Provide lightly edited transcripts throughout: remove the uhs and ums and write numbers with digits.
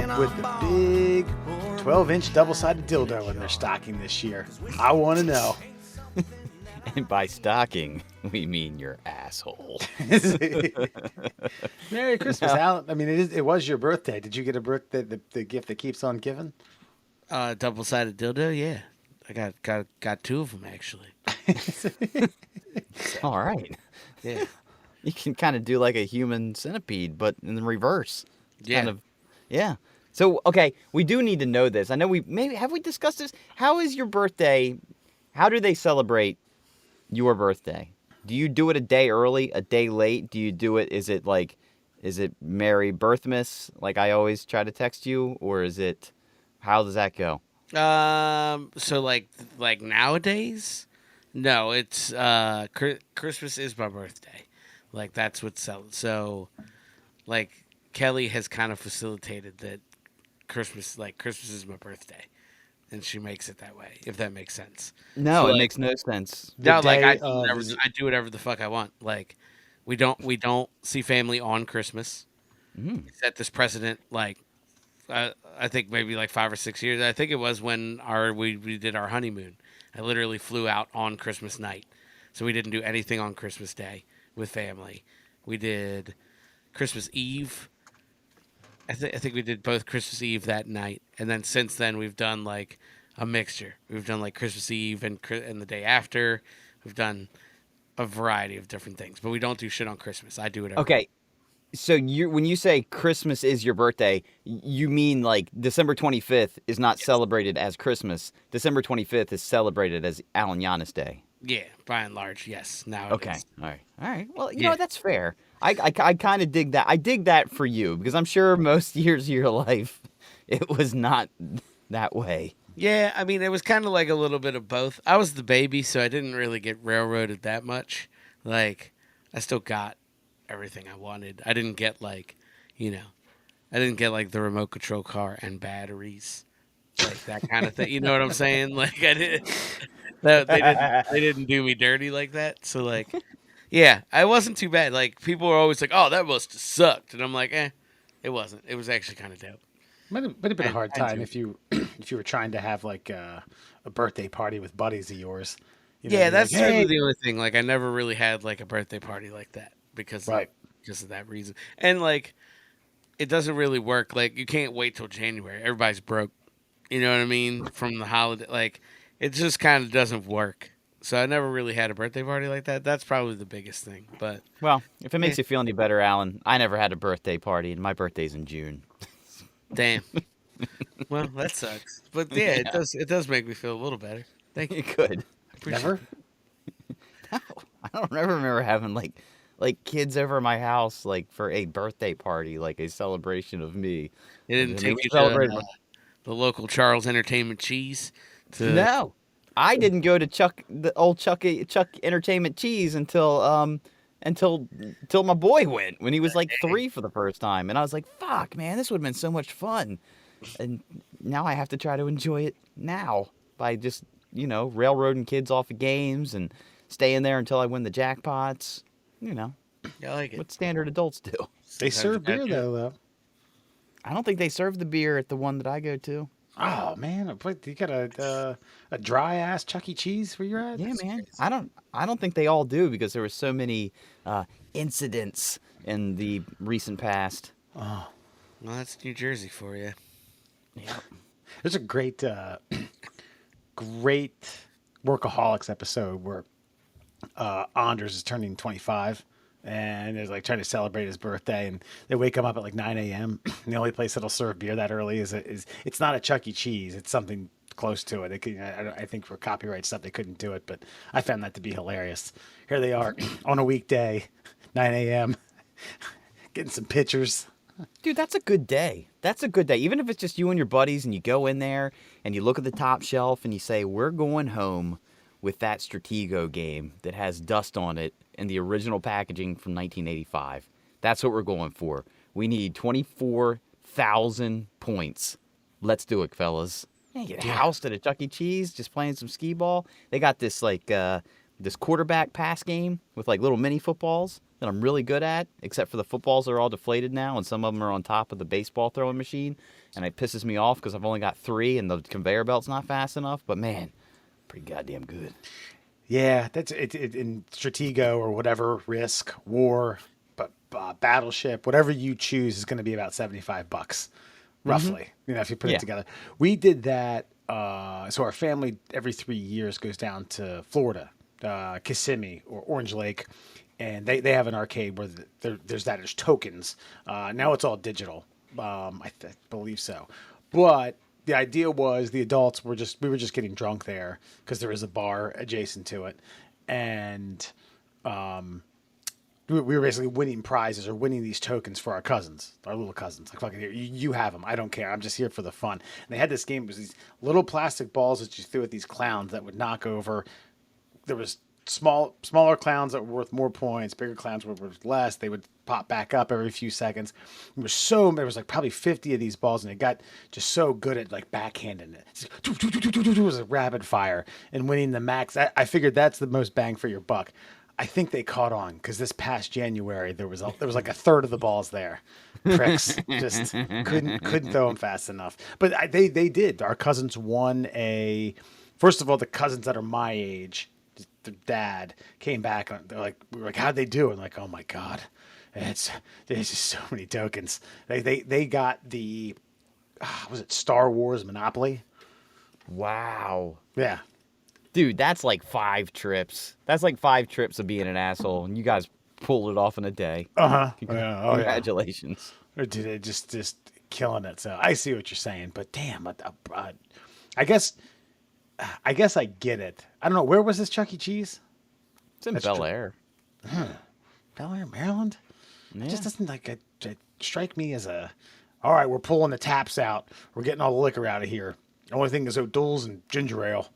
up with the big 12-inch double-sided dildo in their stocking this year? I want to know. And by stocking, we mean your asshole. Merry Christmas, Alan. I mean, it was your birthday. Did you get the gift that keeps on giving? Double-sided dildo, yeah. I got two of them actually. All right. Yeah. You can kind of do like a human centipede, but in the reverse. Yeah. Kind of, yeah. So, okay, we do need to know this. I know have we discussed this? How is your birthday? How do they celebrate your birthday? Do you do it a day early, a day late? Do you do it, is it Merry Birthmas, like I always try to text you? Or how does that go? So like nowadays, no, it's Christmas is my birthday. Like that's what's so like Kelly has kind of facilitated that Christmas is my birthday, and she makes it that way. If that makes sense. No, So, it like, makes no sense. No, like I is do whatever the fuck I want. Like we don't see family on Christmas. Mm. We set this precedent like I think maybe like 5 or 6 years. I think it was when we did our honeymoon. I literally flew out on Christmas night, so we didn't do anything on Christmas Day with family. We did Christmas Eve. I think we did both Christmas Eve that night, and then since then we've done like a mixture. We've done like Christmas Eve and the day after. We've done a variety of different things, but we don't do shit on Christmas. I do it. Okay. So when you say Christmas is your birthday, you mean like December 25th is not celebrated as Christmas. December 25th is celebrated as Alan Giannis Day. Yeah, by and large, yes. Now. Okay. All right. Well, you know, that's fair. I kind of dig that. I dig that for you because I'm sure most years of your life it was not that way. Yeah, I mean, it was kind of like a little bit of both. I was the baby, so I didn't really get railroaded that much. Like, I still got everything I wanted. I didn't get like the remote control car and batteries, like that kind of thing. You know what I'm saying? Like, I didn't. They didn't do me dirty like that. So like, yeah, I wasn't too bad. Like people were always like, "Oh, that must have sucked," and I'm like, it wasn't. It was actually kind of dope. Might have been a hard time if you were trying to have like a birthday party with buddies of yours. Yeah, that's like, really the only thing. Like, I never really had like a birthday party like that because of that reason. And like, it doesn't really work. Like, you can't wait till January. Everybody's broke. You know what I mean? From the holiday, like, it just kind of doesn't work. So I never really had a birthday party like that. That's probably the biggest thing. But well, if it makes you feel any better, Alan, I never had a birthday party, and my birthday's in June. Damn. Well, that sucks. But yeah, it does make me feel a little better. Thank you. You could. Never? No, I don't ever remember having like kids over at my house like for a birthday party, like a celebration of me. It didn't And take we you celebrated to the local Charles Entertainment Cheese. No, I didn't go to Chuck Entertainment Cheese until my boy went when he was like 3 for the first time, and I was like, "Fuck, man, this would have been so much fun." And now I have to try to enjoy it now by just railroading kids off of games and staying there until I win the jackpots. I like it. What standard adults do. They serve beer though. I don't think they serve the beer at the one that I go to. Oh man, you got a dry ass Chuck E. Cheese where you're at? Yeah, That's man. crazy. I don't think they all do because there were so many incidents in the recent past. Oh, Well, that's New Jersey for you. Yeah. there's a great Workaholics episode where Anders is turning 25 and is like trying to celebrate his birthday, and they wake him up at like 9 a.m. and the only place that'll serve beer that early is it's not a Chuck E. Cheese. It's something close to it. I think for copyright stuff they couldn't do it, but I found that to be hilarious. Here they are on a weekday, 9 a.m. getting some pitchers. Dude, that's a good day. That's a good day. Even if it's just you and your buddies and you go in there and you look at the top shelf and you say, we're going home with that Stratego game that has dust on it and the original packaging from 1985. That's what we're going for. We need 24,000 points. Let's do it, fellas. Yeah, get housed at a Chuck E. Cheese, just playing some skee ball. They got this this quarterback pass game with like little mini footballs. that I'm really good at, except for the footballs are all deflated now, and some of them are on top of the baseball throwing machine, and it pisses me off because I've only got 3, and the conveyor belt's not fast enough. But man, pretty goddamn good. Yeah, that's it, in Stratego or whatever, Risk, War, but Battleship, whatever you choose is going to be about $75, roughly. You know, if you put Yeah. it together. We did that. So our family every 3 years goes down to Florida, Kissimmee or Orange Lake, and they have an arcade where there's tokens. Now it's all digital. I believe so, but the idea was the adults we were just getting drunk there because there is a bar adjacent to it, and we were basically winning prizes or winning these tokens for our cousins, our little cousins. Like, fucking here, you have them. I don't care. I'm just here for the fun. And they had this game. It was these little plastic balls that you threw at these clowns that would knock over. There was smaller clowns that were worth more points. Bigger clowns were worth less. They would pop back up every few seconds. There was like probably 50 of these balls, and it got just so good at like backhanding it. It was a rapid fire and winning the max. I figured that's the most bang for your buck. I think they caught on because this past January there was like a third of the balls there. Pricks just couldn't throw them fast enough. But they did. Our cousins won a. First of all, the cousins that are my age, the dad came back. They're like, we were like, how'd they do? And like, oh my god, there's just so many tokens. They got the was it Star Wars Monopoly? Wow. Yeah. Dude, that's like 5 trips. That's like 5 trips of being an asshole, and you guys pulled it off in a day. Yeah. Oh, yeah. Congratulations. Or did it just killing it? So I see what you're saying, but damn, I guess I get it. I don't know, where was this Chuck E. Cheese? It's in That's Bel true. Air. Bel Air, Maryland. Yeah. It just doesn't strike me as a. All right, we're pulling the taps out. We're getting all the liquor out of here. The only thing is O'Doul's and ginger ale.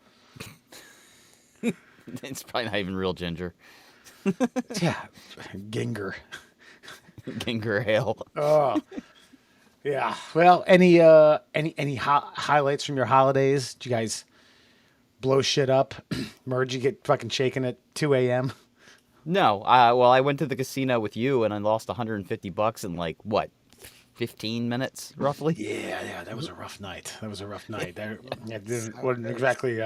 It's probably not even real ginger. Yeah, Ginger. Ginger ale. Oh, yeah. Well, any highlights from your holidays? Did you guys blow shit up? Merge, you get fucking shaken at 2 a.m. No, well, I went to the casino with you, and I lost $150 in like what, 15 minutes, roughly. Yeah, that was a rough night. That wasn't exactly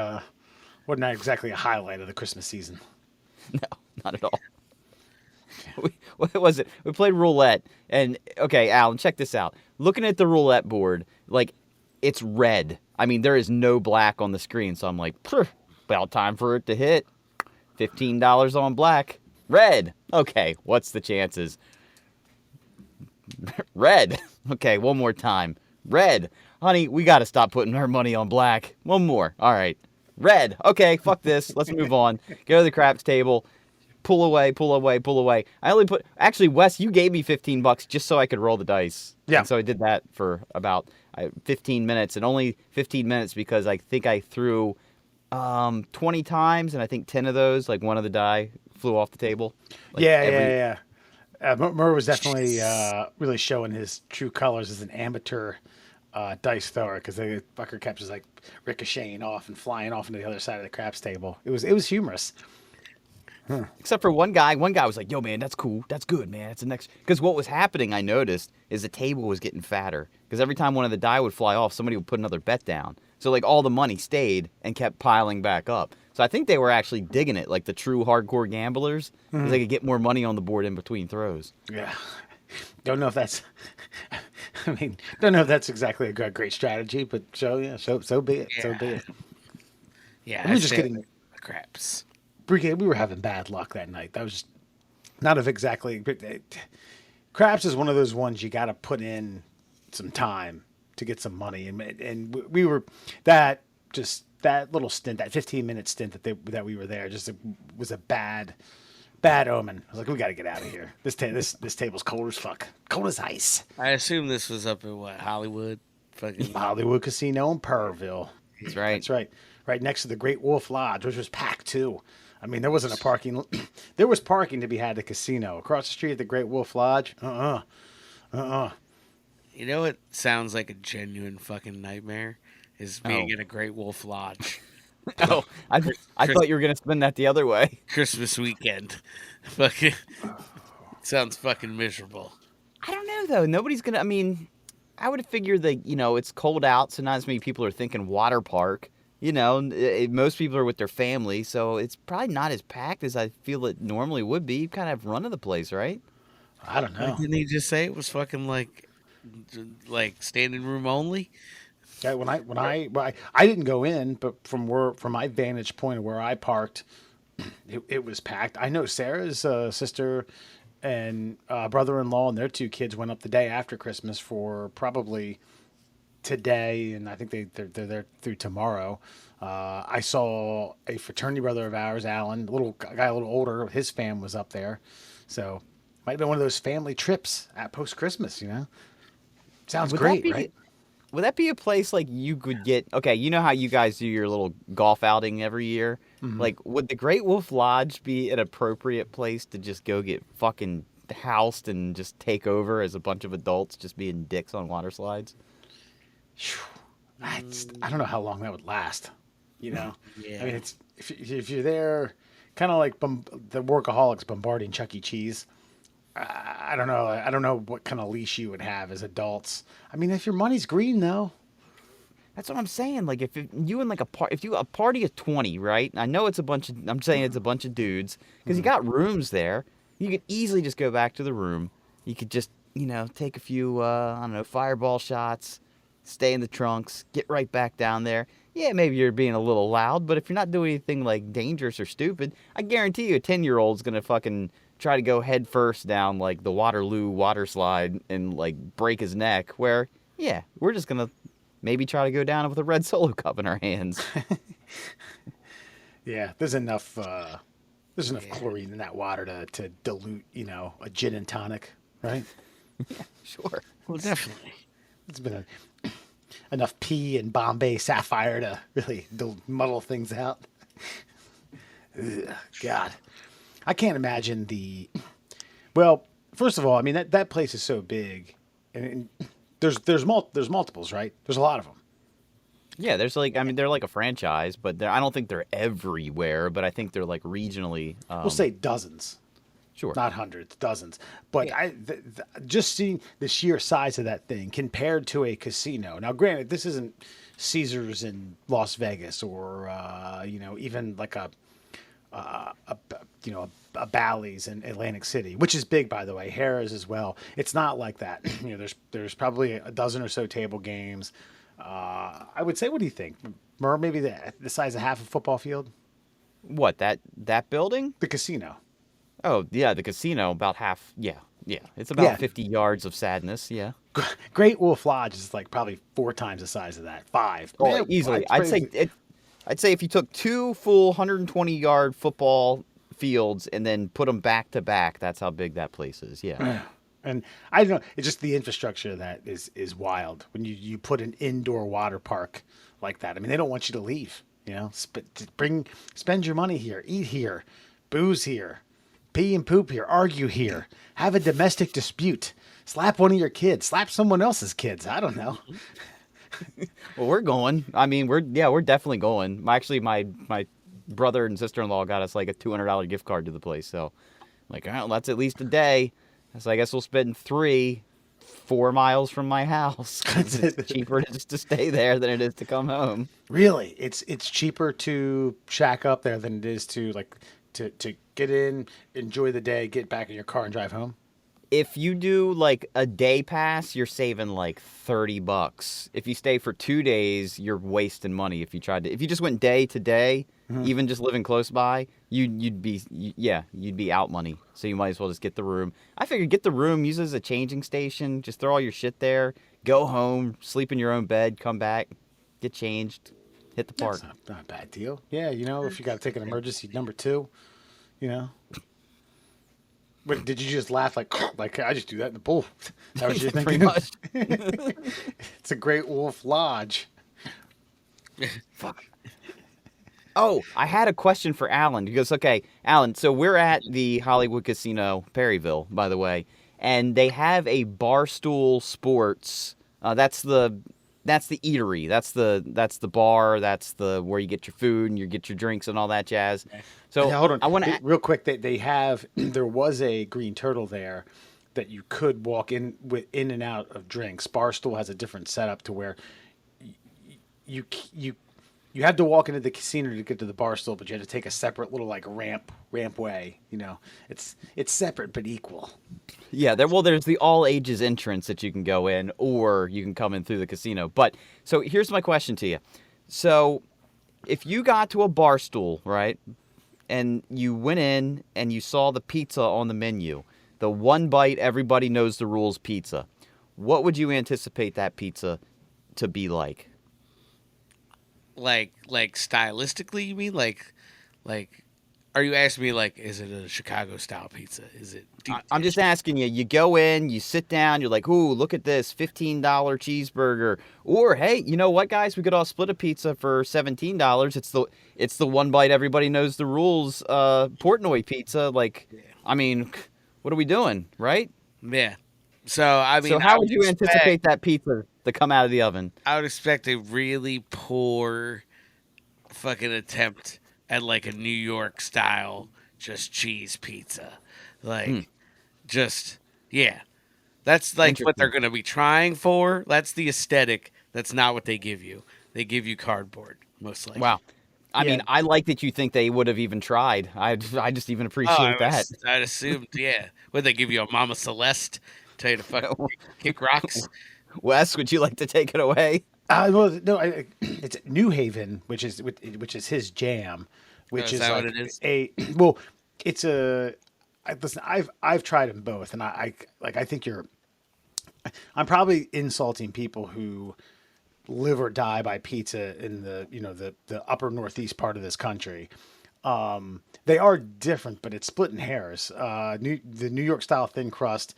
a highlight of the Christmas season. No, not at all. What was it? We played roulette, and okay, Alan, check this out. Looking at the roulette board, like, it's red. I mean, there is no black on the screen, so I'm like, about time for it to hit. $15 on black. Red. Okay, what's the chances? Red. Okay, one more time. Red. Honey, we got to stop putting our money on black. One more. All right. Red. Okay, fuck this. Let's move on. Go to the craps table. Pull away. I only actually, Wes, you gave me $15 just so I could roll the dice. Yeah. And so I did that for about 15 minutes, and only 15 minutes because I think I threw 20 times, and I think 10 of those, like one of the die flew off the table. Like Yeah. Murr was definitely really showing his true colors as an amateur dice thrower, because the fucker kept just like ricocheting off and flying off into the other side of the craps table. It was humorous. Except for one guy. One guy was like, yo, man, that's cool. That's good, man. That's the next. Because what was happening, I noticed, is the table was getting fatter. Because every time one of the die would fly off, somebody would put another bet down. So, like, all the money stayed and kept piling back up. So I think they were actually digging it, like the true hardcore gamblers, because they could get more money on the board in between throws. Yeah. Don't know if that's. Don't know if that's exactly a great strategy, but so be it. So be it. Yeah, I'm just kidding. Craps. We were having bad luck that night. That was just not of exactly. Craps is one of those ones you got to put in some time to get some money, and we were that little stint, that 15-minute stint that we were there, just was a bad omen. I was like, we got to get out of here. This table's cold as fuck, cold as ice. I assume this was up in what, Hollywood? Fucking Hollywood Casino in Pearlville. That's right. That's right. Right next to the Great Wolf Lodge, which was packed too. I mean, there wasn't a parking. There was parking to be had at the casino. Across the street at the Great Wolf Lodge, You know what sounds like a genuine fucking nightmare? Is being in a Great Wolf Lodge. Oh, I thought you were going to spin that the other way. Christmas weekend. Fucking. Sounds fucking miserable. I don't know though. Nobody's gonna. I mean, I would figure that it's cold out, so not as many people are thinking water park. Most people are with their family, so it's probably not as packed as I feel it normally would be. You kind of have run of the place, right? I don't know. Didn't he just say it was fucking like standing room only? Yeah, I didn't go in, but from my vantage point of where I parked, it was packed. I know Sarah's sister and brother-in-law and their two kids went up the day after Christmas for probably today, and I think they're there through tomorrow. I saw a fraternity brother of ours, Alan, a little guy, a little older. His fam was up there, so might have been one of those family trips at post Christmas. Sounds Would great, that be, right? Would that be a place like you could get? Okay, you know how you guys do your little golf outing every year. Like, would the Great Wolf Lodge be an appropriate place to just go get fucking housed and just take over as a bunch of adults just being dicks on water slides? I don't know how long that would last. Yeah. I mean, it's if you're there, kind of like the workaholics bombarding Chuck E. Cheese. I don't know. I don't know what kind of leash you would have as adults. I mean, if your money's green, though. That's what I'm saying. Like, if you and like a party of 20, right? I know it's a bunch of. I'm saying it's a bunch of dudes because you got rooms there. You could easily just go back to the room. You could just take a few I don't know, fireball shots, stay in the trunks, get right back down there. Yeah, maybe you're being a little loud, but if you're not doing anything like dangerous or stupid, I guarantee you a 10-year-old's gonna fucking try to go head first down like the Waterloo water slide and like break his neck. Where yeah, we're just gonna maybe try to go down with a red Solo cup in our hands. Yeah, there's enough. There's enough chlorine in that water to dilute, a gin and tonic, right? Sure. Well, definitely. It's been enough pee and Bombay Sapphire to really muddle things out. Ugh, God, I can't imagine the. Well, first of all, I mean that place is so big, and there's multiples, right? There's a lot of them. Yeah, there's like they're like a franchise, but I don't think they're everywhere. But I think they're like regionally. We'll say dozens. Sure. Not hundreds, dozens. But Yeah. Just seeing the sheer size of that thing compared to a casino. Now, granted, this isn't Caesars in Las Vegas or even like a Bally's in Atlantic City, which is big, by the way. Harrah's as well. It's not like that. There's probably a dozen or so table games. I would say, what do you think? Maybe the size of half a football field? What, that building? The casino. Oh yeah, the casino about half. Yeah. It's about Yeah. 50 yards of sadness. Yeah. Great Wolf Lodge is like probably 4 times the size of that. 5. Oh, Yeah, easily. it's I'd say crazy. I'd say if you took 2 full 120-yard football fields and then put them back to back, that's how big that place is. Yeah. And I don't know, it's just the infrastructure of that is wild. When you put an indoor water park like that, I mean, they don't want you to leave. Spend your money here, eat here, booze here, pee and poop here, argue here, have a domestic dispute, slap one of your kids, slap someone else's kids. I don't know. Well, we're going. I mean, we're definitely going. Actually, my brother and sister-in-law got us like a $200 gift card to the place. So, like, all right, that's at least a day. So I guess we'll spend 4 miles from my house. 'Cause it's cheaper just to stay there than it is to come home. Really, it's cheaper to shack up there than it is to to get in, enjoy the day, get back in your car and drive home. If you do like a day pass, you're saving like $30. If you stay for 2 days, you're wasting money. If you just went day to day, even just living close by, you'd be out money. So you might as well just get the room. I figured get the room, use it as a changing station, just throw all your shit there, go home, sleep in your own bed, come back, get changed, hit the park. That's not a bad deal. Yeah, if you got to take an emergency number 2, Wait, did you just laugh like I just do that in the pool? That was your Pretty thinking? much. It's a Great Wolf Lodge. Fuck. Oh, I had a question for Alan. He goes, okay, Alan, so we're at the Hollywood Casino, Perryville, by the way, and they have a Barstool Sports. That's the that's the eatery. That's the bar. That's the where you get your food and you get your drinks and all that jazz. So Yeah, hold on. I want to. Real quick. They have there was a Green Turtle there that you could walk in and out of drinks. Barstool has a different setup to where you you you had to walk into the casino to get to the bar stool, but you had to take a separate little like ramp way. You know, it's separate but equal. Yeah, there's the all ages entrance that you can go in, or you can come in through the casino. But so here's my question to you. So if you got to a bar stool, right, and you went in and you saw the pizza on the menu, the one bite everybody knows the rules pizza, what would you anticipate that pizza to be like? Like stylistically, you mean? Like, are you asking me like, is it a Chicago style pizza? Is it? I'm just asking you. You go in, you sit down, you're like, "Ooh, look at this $15 cheeseburger." Or, hey, you know what, guys? We could all split a pizza for $17. It's the one bite everybody knows the rules. Portnoy pizza. Like, I mean, what are we doing, right? Yeah. So I mean, So how would you anticipate that pizza to come out of the oven? I would expect a really poor fucking attempt at like a New York style just cheese pizza. Like just yeah. That's like what they're Interesting. going to be trying for. That's the aesthetic. That's not what they give you. They give you cardboard most likely. Wow. I Yeah. mean, I like that you think they would have even tried. I just even Oh, appreciate that. I'd assumed, yeah. Would they give you a Mama Celeste? Tell you to fucking kick rocks? Wes, would you like to take it away? Well, no, it's New Haven, which is his jam, which is is that like what it is? well, it's a. Listen, I've tried them both, and I think I'm probably insulting people who live or die by pizza in the upper northeast part of this country. They are different, but it's splitting hairs. The New York style thin crust.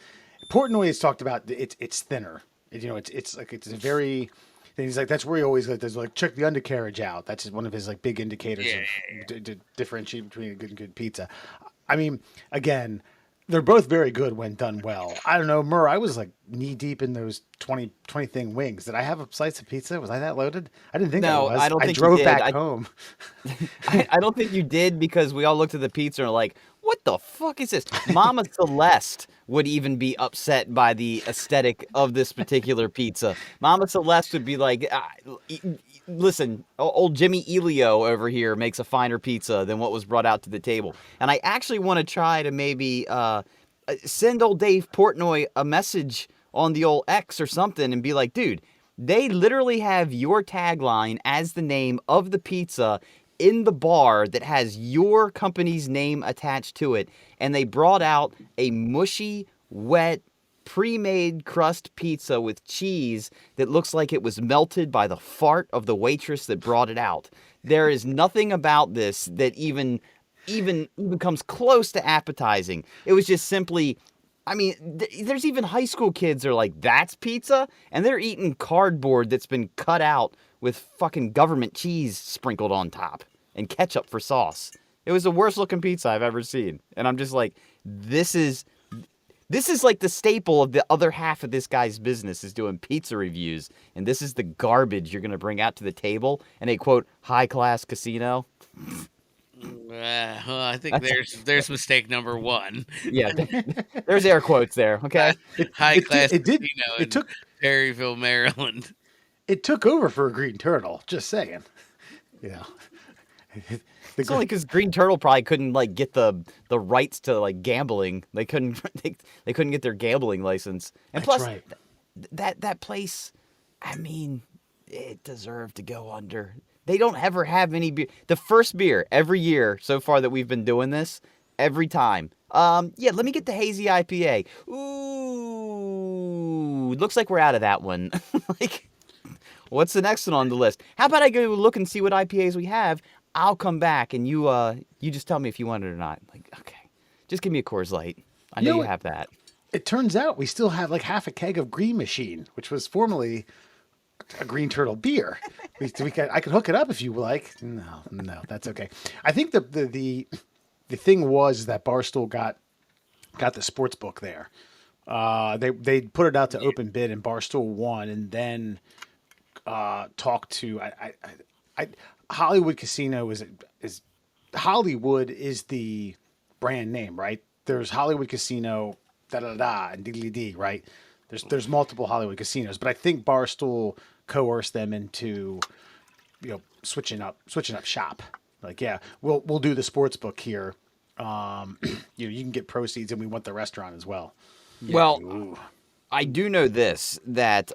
Portnoy has talked about it's thinner. It's like it's a very. And he's like, that's where he always like, there's like, check the undercarriage out. That's one of his like big indicators to differentiate between a good and good pizza. I mean, again, they're both very good when done well. I don't know, Murr, I was like knee deep in those 20 thing wings. Did I have a slice of pizza? Was I that loaded? I didn't think No, I was. I don't think you drove did. back home. I don't think you did because we all looked at the pizza and were like, what the fuck is this? Mama Celeste would even be upset by the aesthetic of this particular pizza. Mama Celeste would be like, listen, old Jimmy Elio over here makes a finer pizza than what was brought out to the table. And I actually want to try to maybe send old Dave Portnoy a message on the old X or something and be like, dude, they literally have your tagline as the name of the pizza in the bar that has your company's name attached to it. And they brought out a mushy, wet, pre-made crust pizza with cheese that looks like it was melted by the fart of the waitress that brought it out. There is nothing about this that even comes close to appetizing. It was just simply, I mean, there's even high school kids that are like, that's pizza? And they're eating cardboard that's been cut out with fucking government cheese sprinkled on top and ketchup for sauce. It was the worst looking pizza I've ever seen. And I'm just like, this is like the staple of the other half of this guy's business is doing pizza reviews. And this is the garbage you're going to bring out to the table in a, quote, high-class casino. Well, I think there's mistake number one. Yeah, there's air quotes there, okay? High class it did. casino It in took. Perryville, Maryland. It took over for a Green Turtle. Just saying. Yeah. It's only because Green Turtle probably couldn't like get the rights to like gambling. They couldn't they couldn't get their gambling license. And That's plus, right. that place, I mean, it deserved to go under. They don't ever have any beer. The first beer every year so far that we've been doing this, every time. Yeah, let me get the hazy IPA. Ooh, looks like we're out of that one. Like, what's the next one on the list? How about I go look and see what IPAs we have? I'll come back and you just tell me if you want it or not. Like, okay, just give me a Coors Light. I know you have that. It turns out we still have like half a keg of Green Machine, which was formerly a Green Turtle beer. I could hook it up if you like. No, that's okay. I think the thing was that Barstool got the sports book there. They put it out to open bid and Barstool won, and then talk to I Hollywood Casino is Hollywood is the brand name, right? There's Hollywood Casino, da da da, and diddly dee, right? There's multiple Hollywood casinos, but I think Barstool coerced them into switching up shop. Like, yeah, we'll do the sports book here. You can get proceeds, and we want the restaurant as well. Well, Ooh. I do know this, that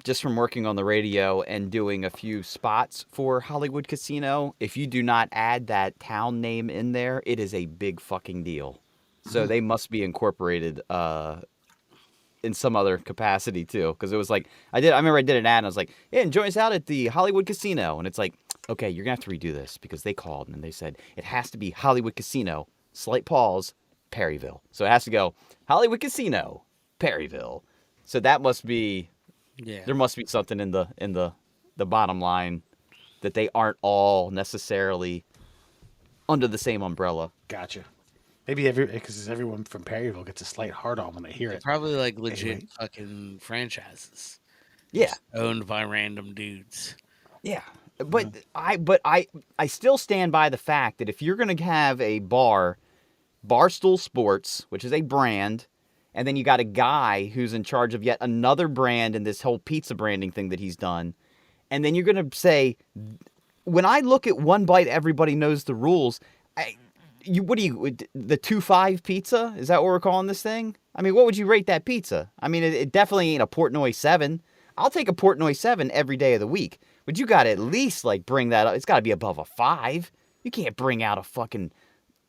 just from working on the radio and doing a few spots for Hollywood Casino, if you do not add that town name in there, it is a big fucking deal. So they must be incorporated in some other capacity too. Because it was like, I remember I did an ad and I was like, yeah, join us out at the Hollywood Casino. And it's like, okay, you're going to have to redo this because they called and they said it has to be Hollywood Casino, slight pause, Perryville. So it has to go Hollywood Casino, Perryville. So that must be, there must be something in the bottom line that they aren't all necessarily under the same umbrella. Gotcha. Maybe because everyone from Perryville gets a slight hard on when they hear it. Probably like legit fucking franchises. Yeah. Just owned by random dudes. Yeah. But I still stand by the fact that if you're going to have a bar, Barstool Sports, which is a brand, and then you got a guy who's in charge of yet another brand in this whole pizza branding thing that he's done, and then you're going to say, when I look at One Bite, everybody knows the rules. The 2.5 pizza? Is that what we're calling this thing? I mean, what would you rate that pizza? I mean, it definitely ain't a Portnoy 7. I'll take a Portnoy 7 every day of the week. But you got to at least, like, bring that up. It's got to be above a 5. You can't bring out a fucking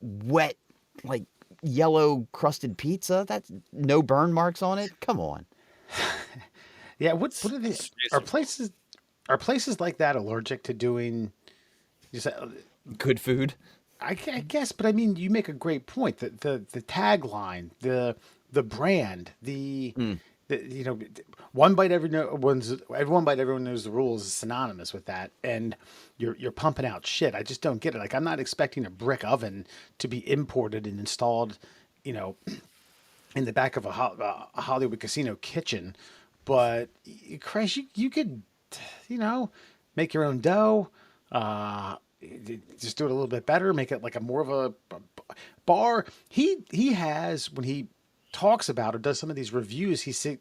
wet, like, yellow crusted pizza. That's no burn marks on it. Come on. Yeah, what are they? Are places like that allergic to doing? Good food. I guess, but I mean, you make a great point. The tagline, the brand, one bite everyone knows the rules is synonymous with that, and you're pumping out shit. I just don't get it. Like, I'm not expecting a brick oven to be imported and installed, in the back of a Hollywood Casino kitchen, but Christ, you could, make your own dough. Just do it a little bit better, make it like a more of a bar. He has, when he talks about or does some of these reviews, he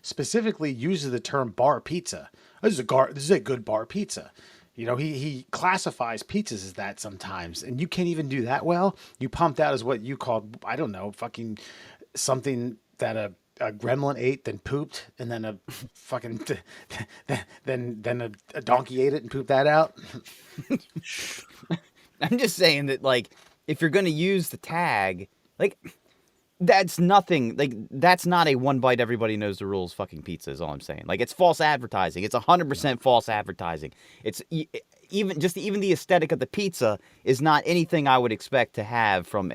specifically uses the term bar pizza. This is a good bar pizza. He classifies pizzas as that sometimes, and you can't even do that well. You pumped out as what you called, I don't know, fucking something that a gremlin ate, then pooped, and then a fucking then a donkey ate it and pooped that out. I'm just saying that, like, if you're gonna use the tag, like, that's nothing. Like, that's not a one bite everybody knows the rules fucking pizza is all I'm saying. Like, it's false advertising. It's 100% false advertising. It's even the aesthetic of the pizza is not anything I would expect to have from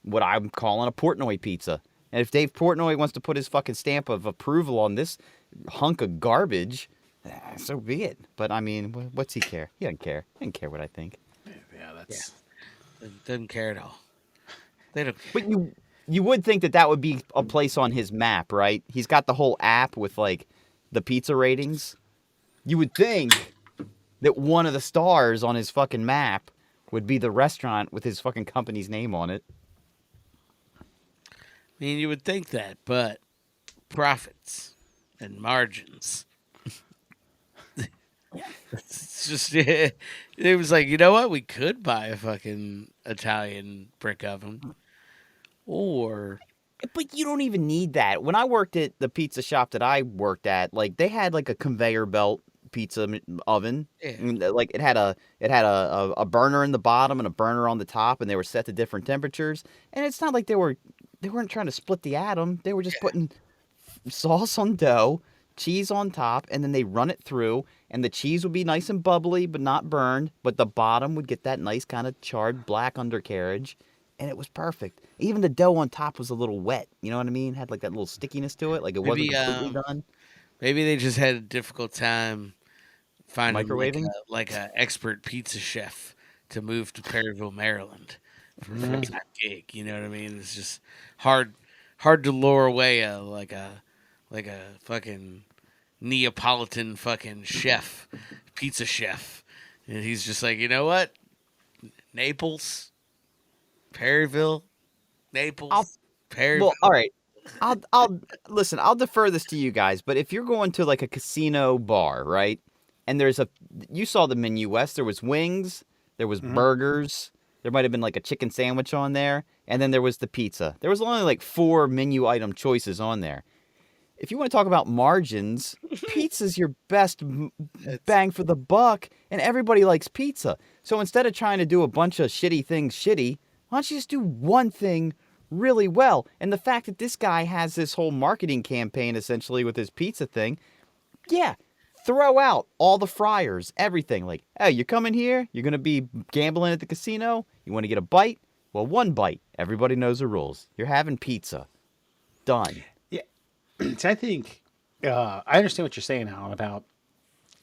what I'm calling a Portnoy pizza. And if Dave Portnoy wants to put his fucking stamp of approval on this hunk of garbage, so be it. But I mean, what's he care? He doesn't care. He doesn't care what I think. Yeah, that's. Doesn't care at all. They don't. But you would think that would be a place on his map, right? He's got the whole app with, like, the pizza ratings. You would think that one of the stars on his fucking map would be the restaurant with his fucking company's name on it. I mean, you would think that, but profits and margins. It's just, it was like, you know what? We could buy a fucking Italian brick oven. But you don't even need that. When I worked at the pizza shop that I worked at, like, they had like a conveyor belt pizza oven. Yeah. And, like, it had a burner in the bottom and a burner on the top, and they were set to different temperatures. And it's not like they weren't trying to split the atom. They were just putting sauce on dough, cheese on top, and then they run it through, and the cheese would be nice and bubbly but not burned, but the bottom would get that nice kind of charred black undercarriage. And it was perfect. Even the dough on top was a little wet. You know what I mean? Had like that little stickiness to it. Like, it wasn't completely done. Maybe they just had a difficult time finding Microwaving? like a expert pizza chef to move to Perryville, Maryland for a full-time gig. You know what I mean? It's just hard to lure away a fucking Neapolitan fucking chef, pizza chef, and he's just like, you know what, Naples, Perryville, Naples, I'll- Perryville. Well, all right. I'll listen. I'll defer this to you guys. But if you're going to like a casino bar, right? And you saw the menu, Wes. There was wings, there was burgers, there might have been like a chicken sandwich on there, and then there was the pizza. There was only like 4 menu item choices on there. If you want to talk about margins, pizza's your best bang for the buck, and everybody likes pizza. So instead of trying to do a bunch of shitty things shitty, why don't you just do one thing really well? And the fact that this guy has this whole marketing campaign essentially with his pizza thing, yeah, throw out all the fryers, everything. Like, hey, you coming here? You're going to be gambling at the casino? You want to get a bite? Well, one bite. Everybody knows the rules. You're having pizza. Done. Yeah. So I think I understand what you're saying, Alan, about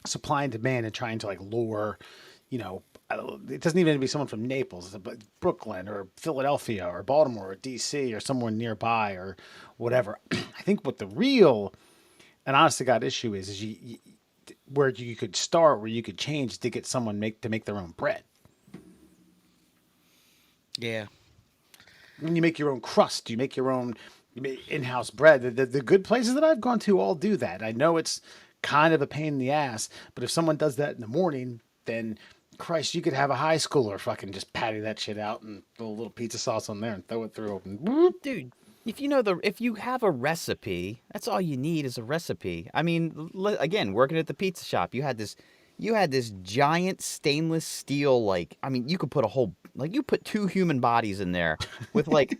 supply and demand and trying to like lure, it doesn't even have to be someone from Naples, but Brooklyn or Philadelphia or Baltimore or DC or somewhere nearby or whatever. I think what the real and honest to God issue is where you could start, where you could change to get someone to make their own bread. Yeah. When you make your own crust, you make your own in-house bread. The good places that I've gone to all do that. I know it's kind of a pain in the ass, but if someone does that in the morning, then Christ, you could have a high schooler fucking just patty that shit out and throw a little pizza sauce on there and throw it through. Dude, if you have a recipe, that's all you need is a recipe. I mean, again, working at the pizza shop, you had this giant stainless steel, like, I mean, you could put you put 2 human bodies in there with like,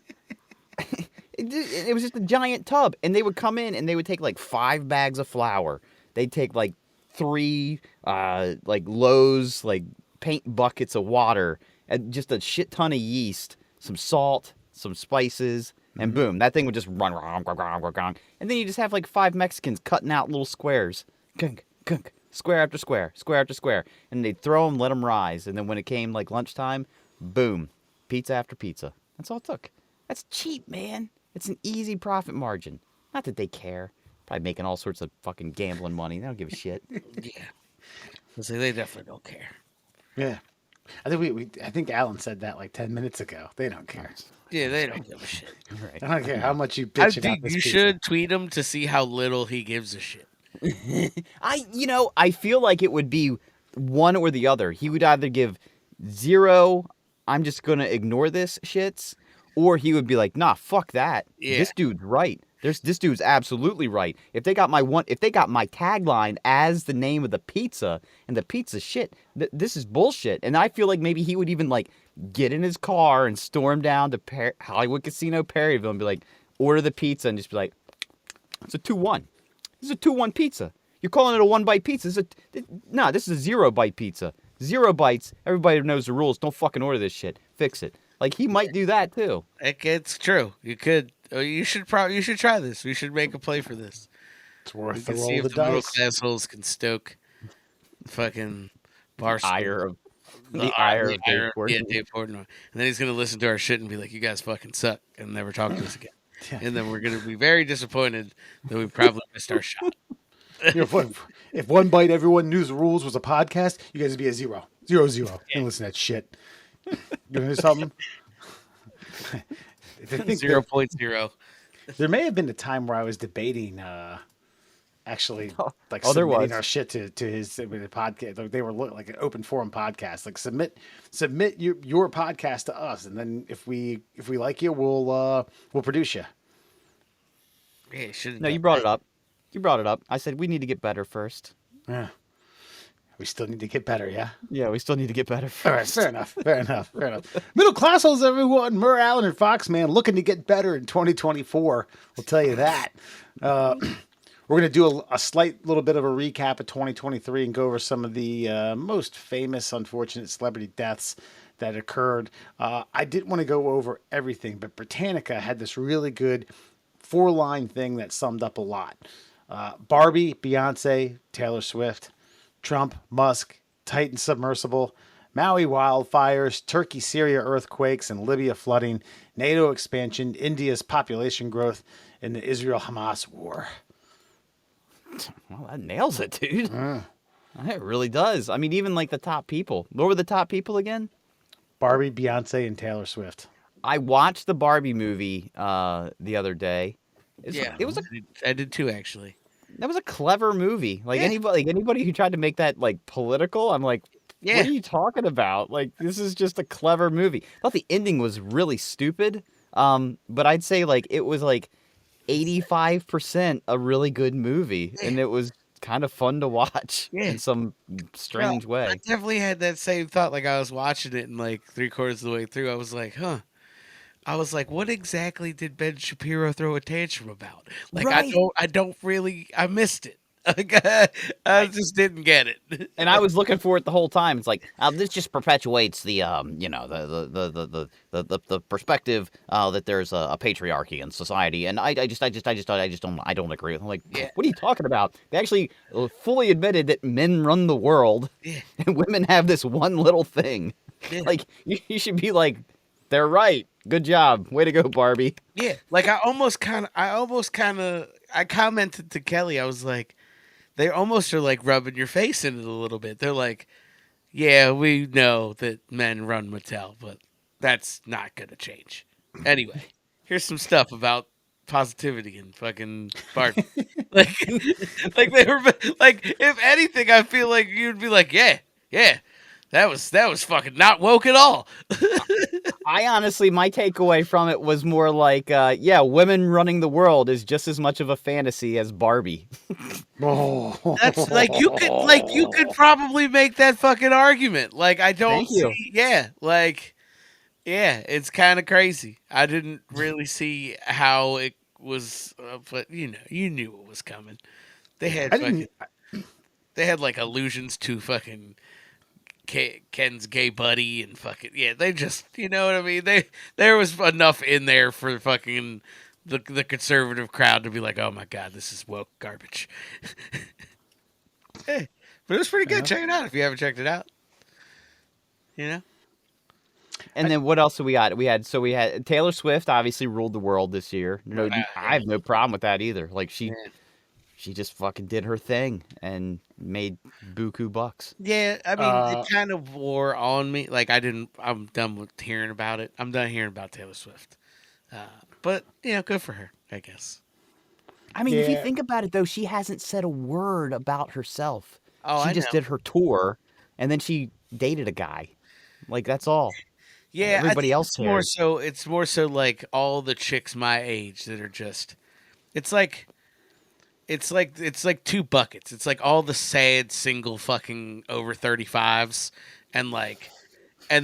it was just a giant tub, and they would come in and they would take like 5 bags of flour. They'd take like 3 like Lowe's like paint buckets of water and just a shit ton of yeast, some salt, some spices, and boom, that thing would just run, and then you just have like 5 Mexicans cutting out little squares, gunk, gunk, square after square, square after square, and they'd throw them, let them rise, and then when it came like lunchtime, boom, pizza after pizza. That's all it took. That's cheap, man. It's an easy profit margin. Not that they care. Probably making all sorts of fucking gambling money. They don't give a shit. Yeah. So they definitely don't care. Yeah. I think Alan said that like 10 minutes ago. They don't care. Yeah, they don't give a shit. Right. I don't care how much you I bitch about think this you pizza. should tweet him to see how little he gives a shit. I feel like it would be one or the other. He would either give 0, I'm just going to ignore this shits, or he would be like, nah, fuck that. Yeah. This dude's right. This dude's absolutely right. If they got my tagline as the name of the pizza and the pizza shit, this is bullshit. And I feel like maybe he would even like get in his car and storm down to Hollywood Casino Perryville and be like, order the pizza and just be like, it's a 2-1. This is a 2-1 pizza. You're calling it a 1-bite pizza. This is a 0-bite pizza. 0 bites. Everybody knows the rules. Don't fucking order this shit. Fix it. Like, he might do that too. It's true. You could. You should try this. We should make a play for this. It's worth We the can see roll if of the the middle dice. class holes can stoke fucking bar Ire of the ire of Dave Portnoy. Yeah, Dave Portnoy. And then he's gonna listen to our shit and be like, "You guys fucking suck," and never talk to us again. Yeah. And then we're gonna be very disappointed that we probably missed our shot. If One Bite Everyone Knew the Rules was a podcast, you guys would be a 0. 0-0. And listen to that shit. You know something? I think 0.0. there may have been a time where I was debating actually like there submitting was. our shit to his the podcast. Like, they were like an open forum podcast. Like submit your podcast to us, and then if we like you, we'll produce you. Yeah, you should've No, done you brought that. it up. You brought it up. I said, we need to get better first. Yeah. We still need to get better, yeah? Yeah, we still need to get better All right, first. fair enough. Middle class holes, everyone. Murr, Allen, and Fox, man, looking to get better in 2024. We'll tell you that. We're going to do a slight little bit of a recap of 2023 and go over some of the most famous, unfortunate celebrity deaths that occurred. I didn't want to go over everything, but Britannica had this really good 4-line thing that summed up a lot. Barbie, Beyonce, Taylor Swift, Trump, Musk, Titan submersible, Maui wildfires, Turkey, Syria earthquakes, and Libya flooding, NATO expansion, India's population growth, and the Israel-Hamas war. Well, that nails it, dude. Uh, It really does. I mean, even like the top people. What were the top people again? Barbie, Beyonce, and Taylor Swift. I watched the Barbie movie the other day. It was a I did too, actually. that was a clever movie. Like Yeah. anybody who tried to make that like political, I'm like, Yeah. what are you talking about? Like this is just a clever movie. I thought the ending was really stupid. But I'd say like it was like 85% a really good movie, and it was kind of fun to watch Yeah. in some strange I way. definitely had that same thought. Like I was watching it, and like 3/4 of the way through, I was like, "Huh." I was like, "What exactly did Ben Shapiro throw a tantrum about?" Like Right. I don't really. I missed it. Like I just didn't get it. And I was looking for it the whole time. It's like this just perpetuates the the perspective that there's a patriarchy in society, and I just don't agree with. I'm like, Yeah. what are you talking about? They actually fully admitted that men run the world, Yeah. and women have this one little thing. Yeah. Like you should be like, they're right. Good job. Way to go, Barbie. Yeah, like I commented to Kelly. I was like, they almost are like rubbing your face in it a little bit. They're like, yeah, we know that men run Mattel, but that's not gonna change. Anyway, here's some stuff about positivity and fucking Barbie. like, like they were like, if anything, I feel like you'd be like, yeah, that was fucking not woke at all. I honestly, my takeaway from it was more like, yeah, women running the world is just as much of a fantasy as Barbie. Oh, That's like you could probably make that fucking argument. Like I don't Thank you. see, yeah, like yeah, it's kind of crazy. I didn't really see how it was, but you knew it was coming. They had I fucking, didn't. they had like allusions to fucking Ken's gay buddy and fucking yeah. They just you know what I mean. There was enough in there for fucking the conservative crowd to be like, oh my god, this is woke garbage. Hey, but it was pretty good. Check it out if you haven't checked it out. You know? And then what else do we got? We had Taylor Swift obviously ruled the world this year. No, I have no problem with that either. Like she just fucking did her thing and made buku bucks. Yeah, I mean, it kind of wore on me. Like I'm done with hearing about it. I'm done hearing about Taylor Swift. But good for her, I guess. I mean, if you Yeah. think about it though, she hasn't said a word about herself. Oh, She I just know. did her tour and then she dated a guy. Like that's all. Yeah, I Everybody think else it's more cares. so. It's more so like all the chicks my age that are just. It's like two buckets. It's like all the sad single fucking over 35s, and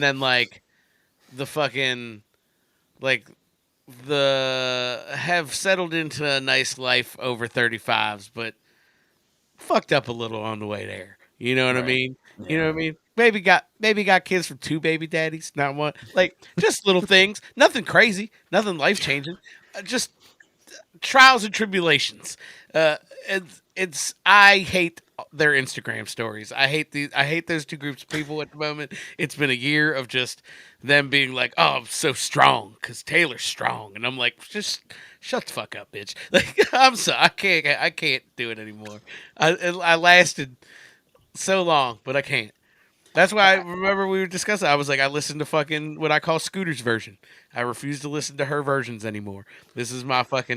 then like the fucking like the have settled into a nice life over 35s, but fucked up a little on the way there. You know what I mean? You know what I mean? Maybe got kids from two baby daddies, not one. Like just little things, nothing crazy, nothing life changing, just trials and tribulations. It's I hate their Instagram stories. I hate those two groups of people at the moment. It's been a year of just them being like, "Oh, I'm so strong because Taylor's strong," and I'm like, just shut the fuck up, bitch. Like I'm so I can't do it anymore. I lasted so long, but I can't. That's why I remember we were discussing. I was like, I listened to fucking what I call Scooter's version. I refuse to listen to her versions anymore. This is my fight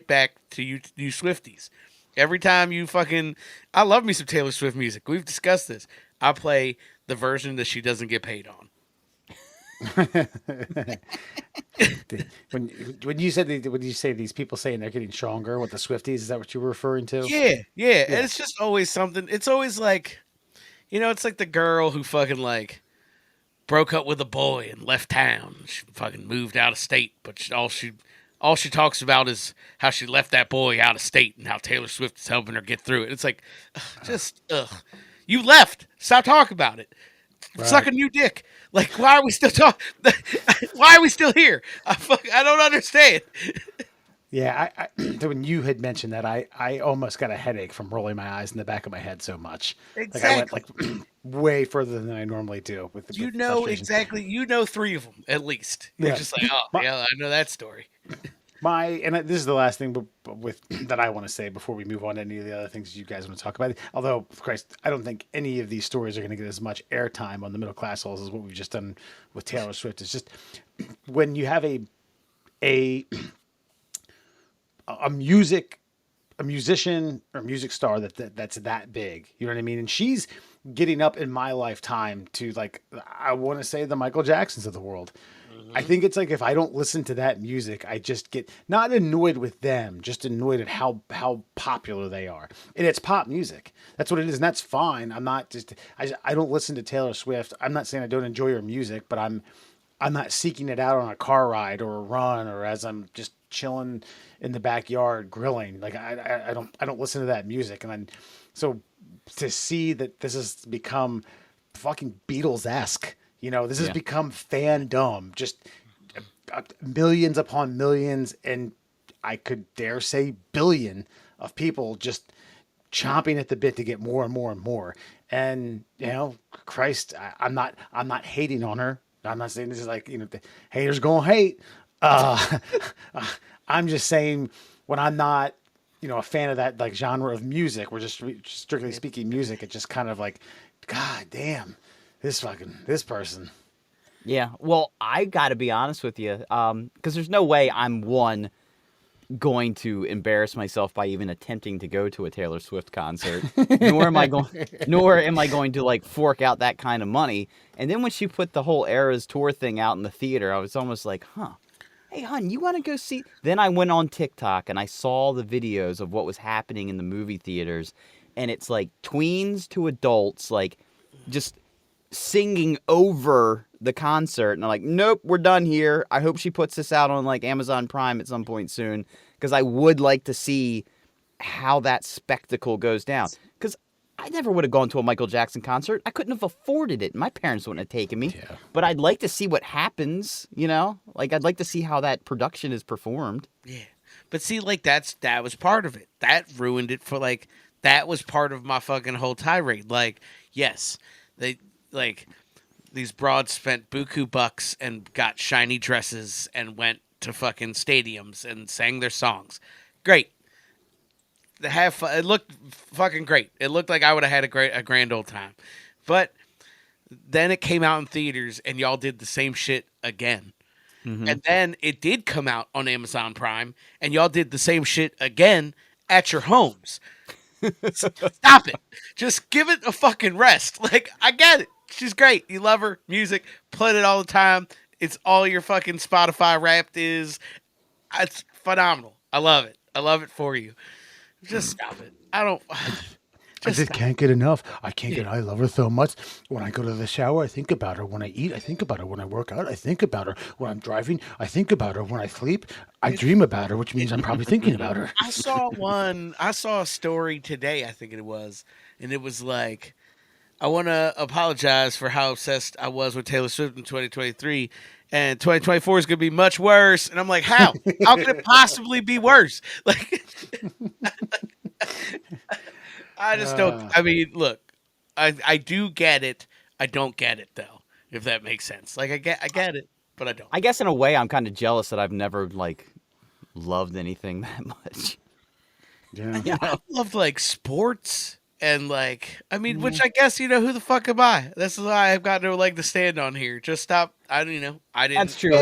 back to you Swifties. Every time you fucking, I love me some Taylor Swift music. We've discussed this. I play the version that she doesn't get paid on. When you said when you say these people saying they're getting stronger with the Swifties, is that what you were referring to? Yeah. And it's just always something. It's always like, it's like the girl who fucking like broke up with a boy and left town. She fucking moved out of state, but all she talks about is how she left that boy out of state and how Taylor Swift is helping her get through it. It's like, you left. Stop talking about it. Suck a new dick. Like, why are we still talking? Why are we still here? I don't understand. Yeah, I when you had mentioned that, I almost got a headache from rolling my eyes in the back of my head so much. Like I went like way further than I normally do. With frustration. Exactly. You know 3 of them at least. You're Yeah. just like, oh, yeah, I know that story. This is the last thing with that I want to say before we move on to any of the other things you guys want to talk about. Although, Christ, I don't think any of these stories are going to get as much airtime on the middle class holes as what we've just done with Taylor Swift. It's just when you have a a music a musician or music star that's that big. You know what I mean? And she's getting up in my lifetime to, like, I want to say the Michael Jacksons of the world. I think it's like if I don't listen to that music, I just get not annoyed with them, just annoyed at how popular they are. And it's pop music. That's what it is, and that's fine. I'm not just I don't listen to Taylor Swift. I'm not saying I don't enjoy her music, but I'm not seeking it out on a car ride or a run or as I'm just chilling in the backyard grilling. Like I don't listen to that music, and then so to see that this has become fucking Beatles-esque. You know, this has become fandom, just millions upon millions, and I could dare say billion of people just chomping at the bit to get more and more and more. And you know, Christ, I'm not hating on her. I'm not saying this is like, you know, the haters gonna hate. Uh, I'm just saying when I'm not, you know, a fan of that like genre of music, we're just strictly speaking music. It's just kind of like, God damn, this person. Yeah, well, I got to be honest with you, because there's no way I'm going to embarrass myself by even attempting to go to a Taylor Swift concert, nor am I going to like fork out that kind of money. And then when she put the whole Eras tour thing out in the theater, I was almost like, huh. Hey, hon, you want to go see? Then I went on TikTok and I saw the videos of what was happening in the movie theaters, and it's like tweens to adults, like just singing over the concert, and I'm like, nope, we're done here. I hope she puts this out on like Amazon Prime at some point soon, because I would like to see how that spectacle goes down. Because I never would have gone to a Michael Jackson concert. I couldn't have afforded it. My parents wouldn't have taken me. Yeah. But I'd like to see what happens, you know? Like, I'd like to see how that production is performed. Yeah. But see, like that was part of it. That ruined it for like that was part of my fucking whole tirade. Like, yes, they like these broads spent buku bucks and got shiny dresses and went to fucking stadiums and sang their songs. Great. It looked fucking great. It looked like I would have had a grand old time. But then it came out in theaters and y'all did the same shit again. Mm-hmm. And then it did come out on Amazon Prime and y'all did the same shit again at your homes. Stop it. Just give it a fucking rest. Like, I get it. She's great. You love her music. Play it all the time. It's all your fucking Spotify Wrapped is. It's phenomenal. I love it. I love it for you. Just stop it. I just can't get enough. I love her so much. When I go to the shower, I think about her. When I eat, I think about her. When I work out, I think about her. When I'm driving, I think about her. When I sleep, I dream about her, which means I'm probably thinking about her. I saw a story today, I think it was, and it was like, I want to apologize for how obsessed I was with Taylor Swift in 2023, and 2024 is going to be much worse. And I'm like, how? How could it possibly be worse? Like, I just don't. I mean, look, I do get it. I don't get it though, if that makes sense. Like, I get it, but I don't. I guess in a way, I'm kind of jealous that I've never like loved anything that much. Yeah, I loved like sports. And like, I mean, which I guess, you know, who the fuck am I? This is why I've got no leg to stand on here. Just stop. I don't, you know, I didn't. That's true. Yeah,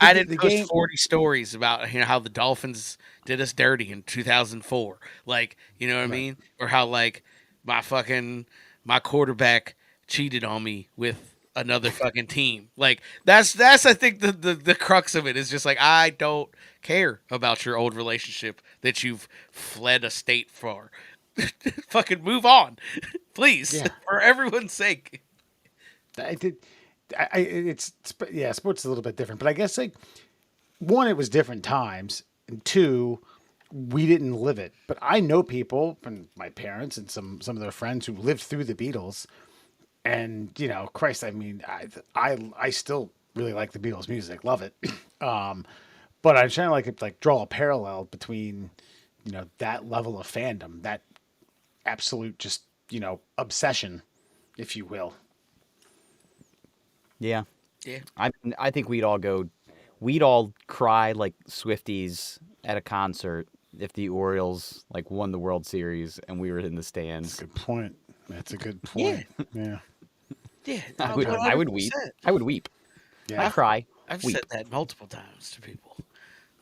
I didn't post 40 stories about, you know, how the Dolphins did us dirty in 2004. Like, you know what I mean? Or how like my quarterback cheated on me with another fucking team. Like that's I think the crux of it is just like, I don't care about your old relationship that you've fled a state for. Fucking move on, please, for everyone's sake. Sports is a little bit different, but I guess like one, it was different times, and two, we didn't live it. But I know people, and my parents and some of their friends who lived through the Beatles, and you know, Christ, I mean, I still really like the Beatles music, love it. But I'm trying to like draw a parallel between, you know, that level of fandom, that absolute just, you know, obsession, if you will. Yeah. Yeah. I think we'd all go we'd all cry like Swifties at a concert if the Orioles like won the World Series and we were in the stands. Good point. That's a good point. Yeah. Yeah, I would weep. 100%. I would weep. Yeah. I'd cry. I've weep. said that multiple times to people.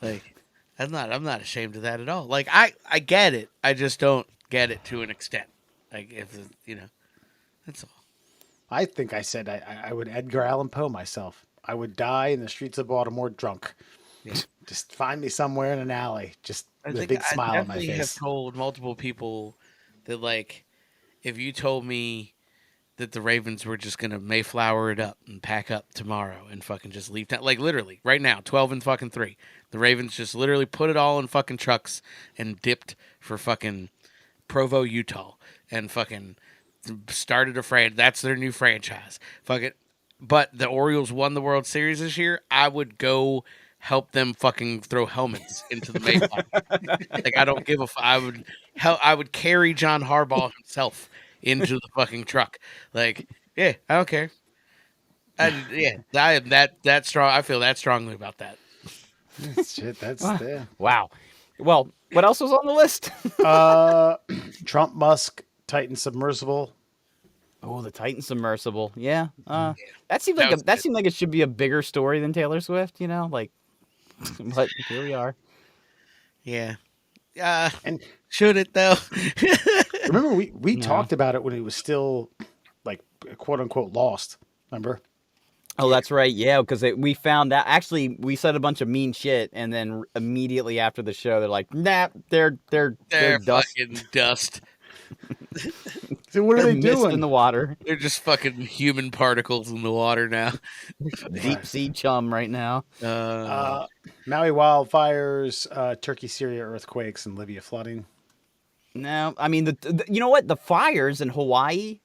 Like, I'm not ashamed of that at all. Like, I get it. I just don't get it to an extent. Like, if that's all. I think I said I would Edgar Allan Poe myself. I would die in the streets of Baltimore drunk. Yeah. Just find me somewhere in an alley, just with a big smile on my definitely face. have told multiple people that, like, if you told me that the Ravens were just gonna Mayflower it up and pack up tomorrow and fucking just leave town, like literally right now, 12-3, the Ravens just literally put it all in fucking trucks and dipped for fucking Provo, Utah, and fucking started a franchise. That's their new franchise. Fuck it. But the Orioles won the World Series this year. I would go help them fucking throw helmets into the Mayflower. Like, I don't give a I would carry John Harbaugh himself into the fucking truck. Like, yeah, I don't care. And yeah, I am that strong. I feel that strongly about that. Shit, that's there. Wow. Well, what else was on the list? Trump, Musk, Titan submersible. Oh, the Titan submersible. Yeah. That seemed That like was that good. seemed like it should be a bigger story than Taylor Swift, you know? Like but here we are. Yeah. And Should it though? remember, we No. talked about it when it was still like quote unquote lost. Remember? Oh, that's right. Yeah, because we found out. Actually, we said a bunch of mean shit, and then immediately after the show, they're like, "Nah, they're They're dust, fucking dust. So what are they mist doing? in the water, They're just fucking human particles in the water now. deep sea chum right now." Maui wildfires, Turkey, Syria earthquakes, and Libya flooding. No, I mean you know what? The fires in Hawaii.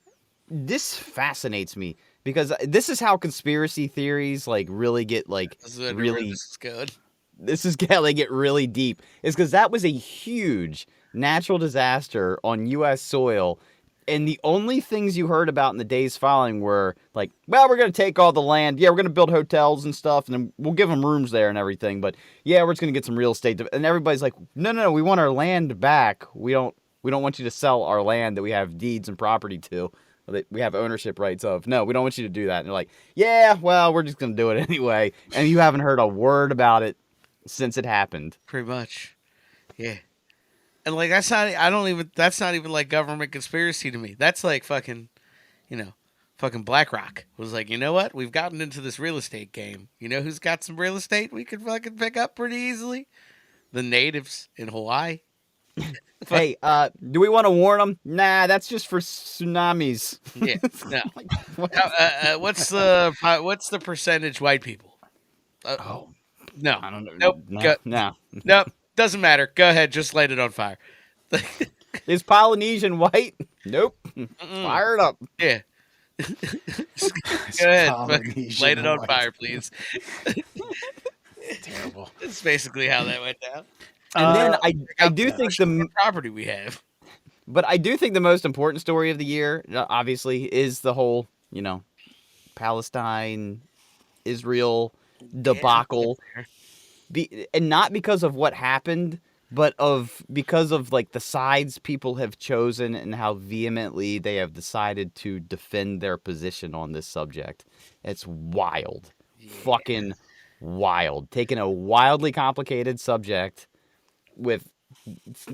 This fascinates me because this is how conspiracy theories like really get like This is where really. this is good. This is how they get really deep. Is because that was a huge natural disaster on U.S. soil. And the only things you heard about in the days following were like, well, we're going to take all the land. Yeah, we're going to build hotels and stuff. And then we'll give them rooms there and everything. But yeah, we're just going to get some real estate. And everybody's like, no, we want our land back. We don't want you to sell our land that we have deeds and property to, that we have ownership rights of. No, we don't want you to do that. And they're like, yeah, well, we're just going to do it anyway. And you haven't heard a word about it since it happened. Pretty much. Yeah. And like that's not even like government conspiracy to me. That's like fucking fucking BlackRock was like, you know what? We've gotten into this real estate game. You know who's got some real estate we could fucking pick up pretty easily? The natives in Hawaii. Hey, do we want to warn them? Nah, that's just for tsunamis. Yeah. No. What? What's the percentage white people? Oh, No. I don't know. Nope. No, no. Nope. Doesn't matter. Go ahead. Just light it on fire. Is Polynesian white? Nope. Fire it up. Yeah. Go ahead. Fucking light it on fire, please. Terrible. That's basically how that went down. And then I do How think much property we have. but I do think the most important story of the year, obviously, is the whole, Palestine, Israel debacle. And not because of what happened, but because of like the sides people have chosen and how vehemently they have decided to defend their position on this subject. It's wild. Fucking wild. Taking a wildly complicated subject with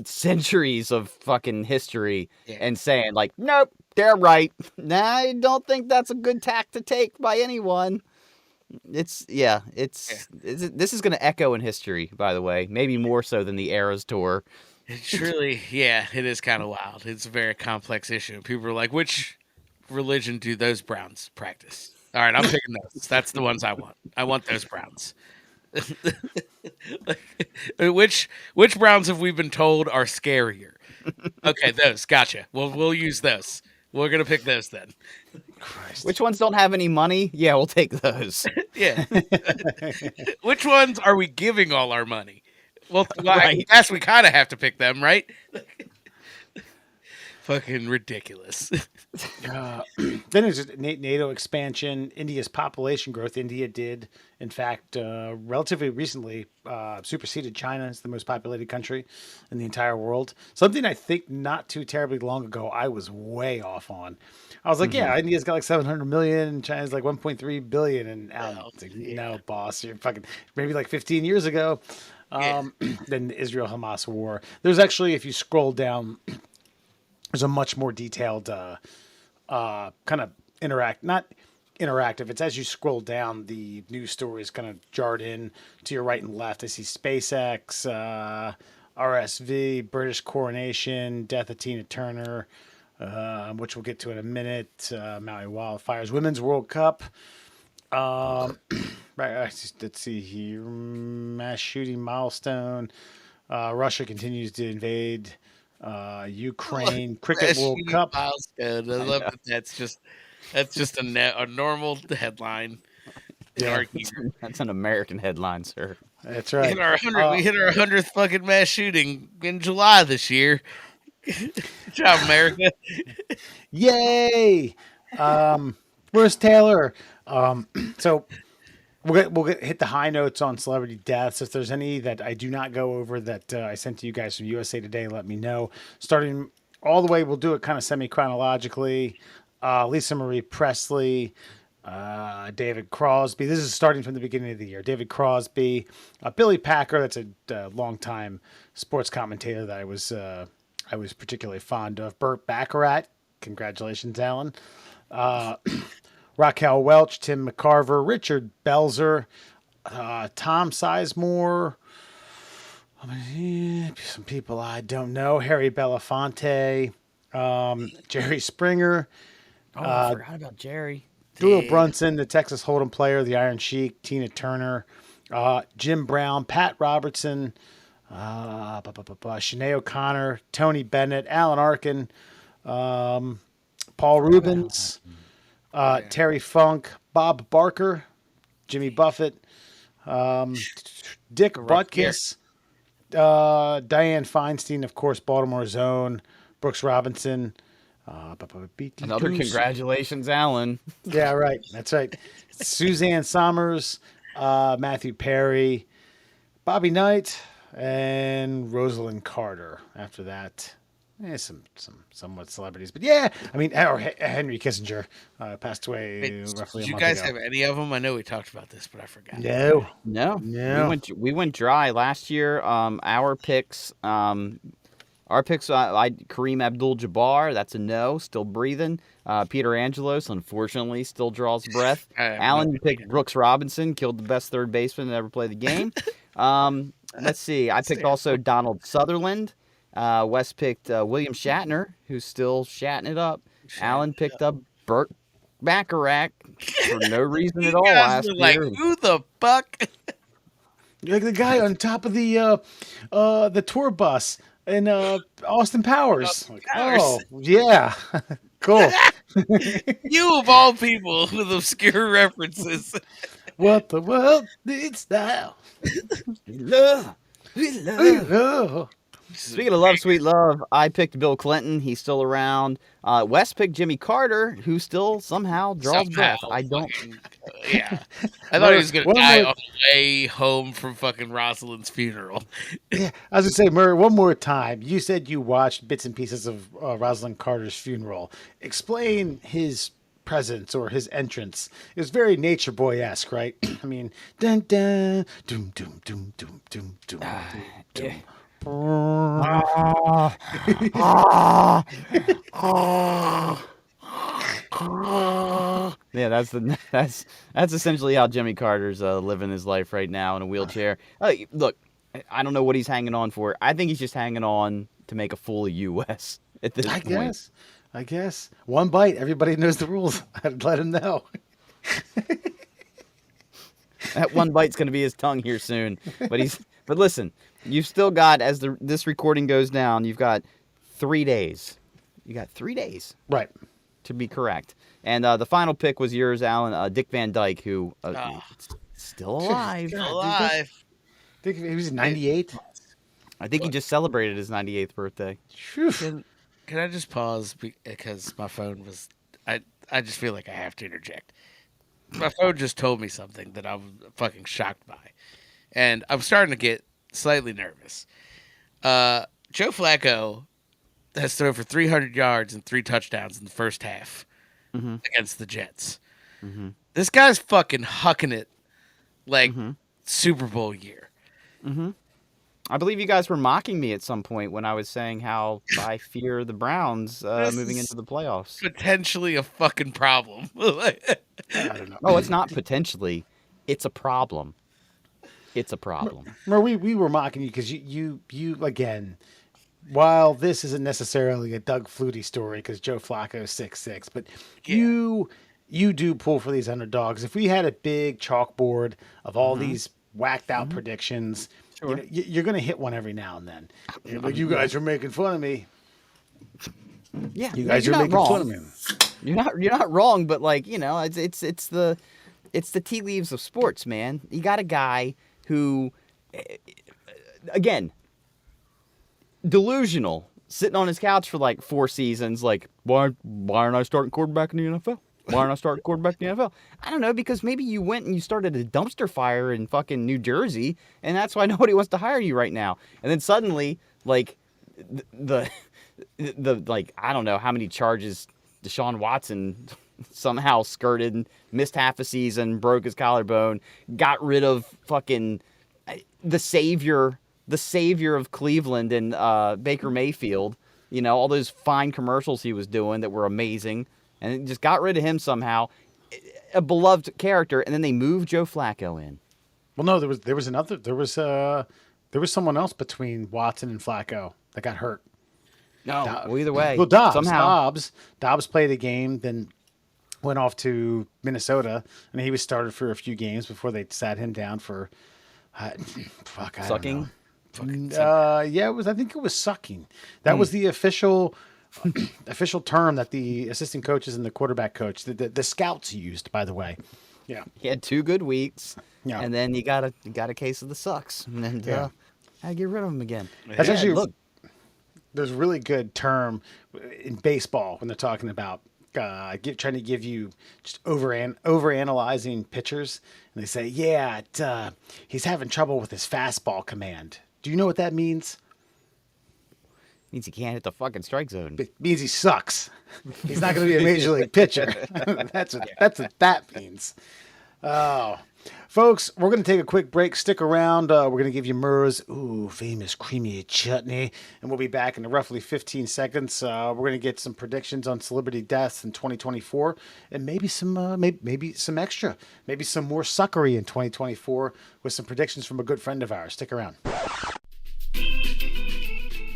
centuries of fucking history and saying like, nope, they're right. Nah, I don't think that's a good tack to take by anyone. This is going to echo in history, by the way, maybe more so than the Eras tour. It's really, it is kind of wild. It's a very complex issue. People are like, which religion do those Browns practice? All right, I'm picking those. That's the ones I want. I want those Browns. Which Browns have we been told are scarier? Okay, those. Gotcha. We'll use those. We're gonna pick those then. Christ. Which ones don't have any money? Yeah, we'll take those. Yeah. Which ones are we giving all our money? Well, I Right. guess we kind of have to pick them, right? fucking ridiculous. Then there's just NATO expansion, India's population growth. India did, in fact, relatively recently superseded China as the most populated country in the entire world. Something I think not too terribly long ago I was way off on. I was like, yeah, India's got like 700 million, and China's like 1.3 billion, and Alan's like, no, boss, you're fucking kind of 15 years ago. Then the Israel-Hamas war. There's actually, if you scroll down, there's a much more detailed kind of not interactive. It's as you scroll down, the news stories kind of jarred in to your right and left. I see SpaceX, RSV, British coronation, death of Tina Turner, which we'll get to in a minute. Maui wildfires, Women's World Cup. Right, let's see here. Mass shooting milestone. Russia continues to invade Ukraine. Cricket World Cup. Milestone. I love that. That's just a normal headline. Yeah. That's an American headline, sir. That's right. We hit our 100th fucking mass shooting in July this year. Good job, America. Yay! Where's Taylor? So we'll hit the high notes on celebrity deaths. If there's any that I do not go over that I sent to you guys from USA Today, let me know. Starting all the way, we'll do it kind of semi-chronologically. Lisa Marie Presley, David Crosby. This is starting from the beginning of the year. David Crosby, Billy Packer. That's a longtime sports commentator that I was particularly fond of. Burt Bacharach. Congratulations, Alan. Raquel Welch, Tim McCarver, Richard Belzer, Tom Sizemore, some people I don't know, Harry Belafonte, Jerry Springer. I forgot about Jerry. Doyle Brunson, the Texas Hold'em player, the Iron Sheik, Tina Turner, Jim Brown, Pat Robertson, Sinead O'Connor, Tony Bennett, Alan Arkin, Paul Rubens, Terry Funk, Bob Barker, Jimmy Buffett, Dick Butkus, Dianne Feinstein, of course, Baltimore's own, Brooks Robinson. Another congratulations, Alan. Yeah, right. That's right. Suzanne Somers, Matthew Perry, Bobby Knight, and Rosalind Carter. After that, some somewhat celebrities, but yeah, I mean, or Henry Kissinger passed away roughly Did a you month guys ago. have any of them? I know we talked about this, but I forgot. No. We went dry last year. Our picks, Kareem Abdul-Jabbar, that's a no, still breathing. Peter Angelos, unfortunately, still draws breath. Alan, you picked Brooks Robinson, killed the best third baseman to ever play the game. Let's see, I picked also Donald Sutherland. Wes picked William Shatner, who's still shatting it up. Alan picked up Burt Bacharach for no reason at all last year. Like, who the fuck? You're like the guy on top of the tour bus in Austin Powers. Oh, yeah. Cool. You of all people with obscure references. What the world needs now. Love. Oh. Speaking of love, sweet love, I picked Bill Clinton. He's still around. Wes picked Jimmy Carter, who still somehow draws breath. I don't. Yeah. I thought he was going to die on the way home from fucking Rosalind's funeral. Yeah, I was going to say, Murray, one more time. You said you watched bits and pieces of Rosalind Carter's funeral. Explain his presence or his entrance. It was very Nature Boy-esque, right? I mean, dun dun, doom, doom, doom, doom, doom, doom, doom. Yeah, that's essentially how Jimmy Carter's living his life right now in a wheelchair. Look, I don't know what he's hanging on for. I think he's just hanging on to make a fool of U.S. at this point. I guess. One bite. Everybody knows the rules. I'd let him know. That one bite's going to be his tongue here soon. But listen, you've still got, as this recording goes down, you've got 3 days. You got 3 days. Right. To be correct. And the final pick was yours, Alan. Dick Van Dyke, who still alive. Still alive. I think he was 98. I think he just celebrated his 98th birthday. Can I just pause because my phone was? I just feel like I have to interject. My phone just told me something that I was fucking shocked by, and I'm starting to get slightly nervous. Joe Flacco has thrown for 300 yards and 3 touchdowns in the first half against the Jets. This guy's fucking hucking it like Super Bowl year. I believe you guys were mocking me at some point when I was saying how I fear the Browns moving is- into the playoffs. Potentially a fucking problem. I don't know. Oh, it's not potentially. It's a problem. It's a problem. Remember, we were mocking you because you again. While this isn't necessarily a Doug Flutie story because Joe Flacco is 6'6", but you do pull for these underdogs. If we had a big chalkboard of all these whacked out predictions, you know, you're going to hit one every now and then. You're like, you guys are making fun of me. Yeah, You guys you're are not making wrong. fun of me. You're not wrong, but like, you know, it's the tea leaves of sports, man. You got a guy who, again, delusional, sitting on his couch for like 4 seasons. Like, why aren't I starting quarterback in the NFL? Why aren't I starting quarterback in the NFL? I don't know, because maybe you went and you started a dumpster fire in fucking New Jersey, and that's why nobody wants to hire you right now. And then suddenly, like, the like, I don't know how many charges Deshaun Watson somehow skirted, missed half a season, broke his collarbone, got rid of fucking the savior of Cleveland and Baker Mayfield. You know, all those fine commercials he was doing that were amazing, and just got rid of him somehow. A beloved character, and then they moved Joe Flacco in. Well, no, there was someone else between Watson and Flacco that got hurt. No, well, either way, Well, somehow. Dobbs played a game, then went off to Minnesota, and he was started for a few games before they sat him down for I Sucking? don't know. Yeah, I think it was sucking. That was the official term that the assistant coaches and the quarterback coach, the scouts used, by the way. Yeah. He had 2 good weeks, Yeah. and then you got a case of the sucks, and then had to get rid of him again. That's actually look. There's a really good term in baseball when they're talking about trying to give you just overanalyzing pitchers, and they say, he's having trouble with his fastball command. Do you know what that means? Means he can't hit the fucking strike zone. It means he sucks. He's not going to be a major league pitcher. That's what that means. Oh, folks, we're going to take a quick break. Stick around. We're going to give you Murr's famous creamy chutney, and we'll be back in roughly 15 seconds. We're going to get some predictions on celebrity deaths in 2024, and maybe some maybe some extra, maybe some more suckery in 2024 with some predictions from a good friend of ours. Stick around.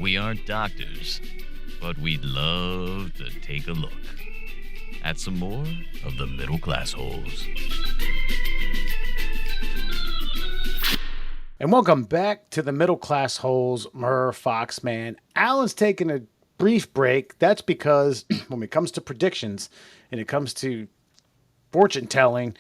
We aren't doctors, but we'd love to take a look at some more of the middle class holes. And welcome back to the Middle Class Holes, Murr, Foxman. Alan's taking a brief break. That's because when it comes to predictions and it comes to fortune telling,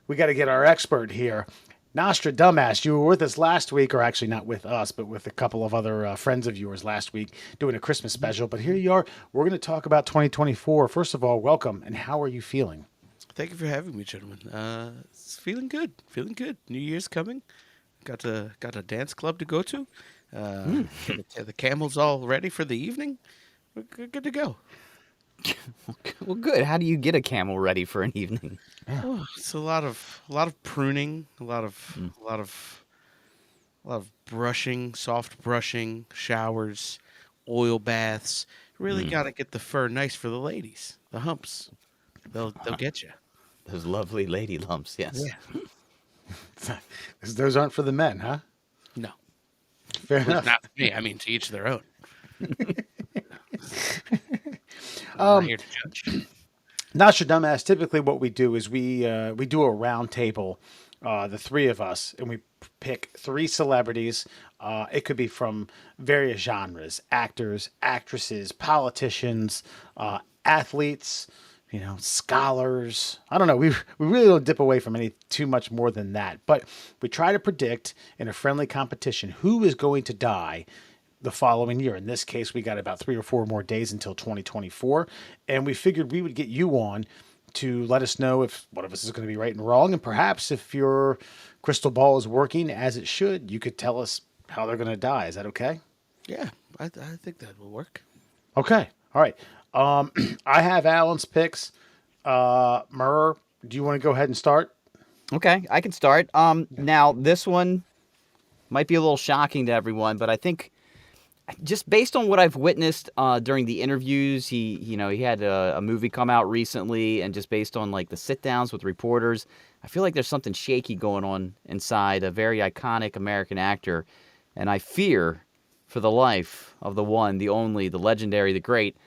we got to get our expert here. Nostradamus, you were with us last week, or actually not with us, but with a couple of other friends of yours last week doing a Christmas special. But here you are. We're going to talk about 2024. First of all, welcome. And how are you feeling? Thank you for having me, gentlemen. It's feeling good. Feeling good. New Year's coming. Got a dance club to go to. The Camel's all ready for the evening. We're good to go. Well, good. How do you get a camel ready for an evening? Oh, it's a lot of pruning, a lot of brushing, soft brushing, showers, oil baths. Really got to get the fur nice for the ladies. The humps, they'll get you. Those lovely lady lumps, yes. Yeah. Those aren't for the men, huh? No, Fair enough. not for me. I mean, to each their own. I'm not here to judge. Nostradamus, typically what we do is we do a round table, the three of us, and we pick 3 celebrities. It could be from various genres: actors, actresses, politicians, athletes, scholars. I don't know. We really don't dip away from any too much more than that. But we try to predict in a friendly competition who is going to die the following year. In this case, we got about 3 or 4 more days until 2024, and we figured we would get you on to let us know if one of us is going to be right and wrong, and perhaps if your crystal ball is working as it should, you could tell us how they're going to die. Is that okay? Yeah, I think that will work. Okay. All right. I have Alan's picks. Murr, do you want to go ahead and start? Okay, I can start. Now this one might be a little shocking to everyone, but I think just based on what I've witnessed during the interviews, he had a movie come out recently, and just based on like the sit downs with reporters, I feel like there's something shaky going on inside a very iconic American actor, and I fear for the life of the one, the only, the legendary, the great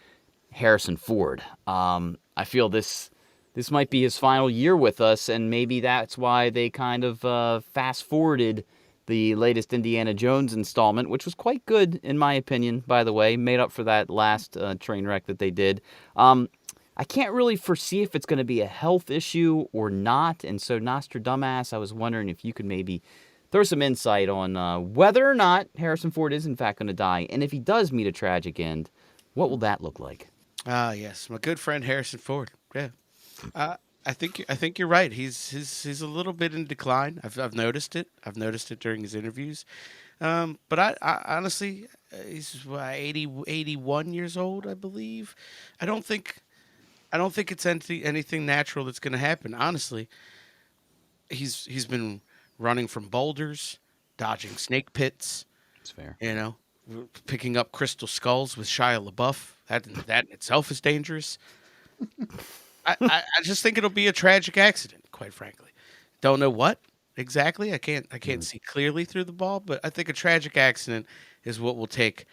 Harrison Ford. I feel this might be his final year with us, and maybe that's why they kind of fast-forwarded the latest Indiana Jones installment, which was quite good, in my opinion, by the way, made up for that last train wreck that they did. I can't really foresee if it's going to be a health issue or not, and so Nostradamus, I was wondering if you could maybe throw some insight on whether or not Harrison Ford is in fact going to die, and if he does meet a tragic end, what will that look like? Yes, my good friend Harrison Ford. Yeah, I think you're right. He's a little bit in decline. I've noticed it. I've noticed it during his interviews. But I honestly, he's 81 years old, I believe. I don't think it's anything natural that's going to happen. Honestly, he's been running from boulders, dodging snake pits. That's fair. Picking up crystal skulls with Shia LaBeouf. That in itself is dangerous. I just think it'll be a tragic accident, quite frankly. Don't know what exactly. I can't see clearly through the ball, but I think a tragic accident is what will take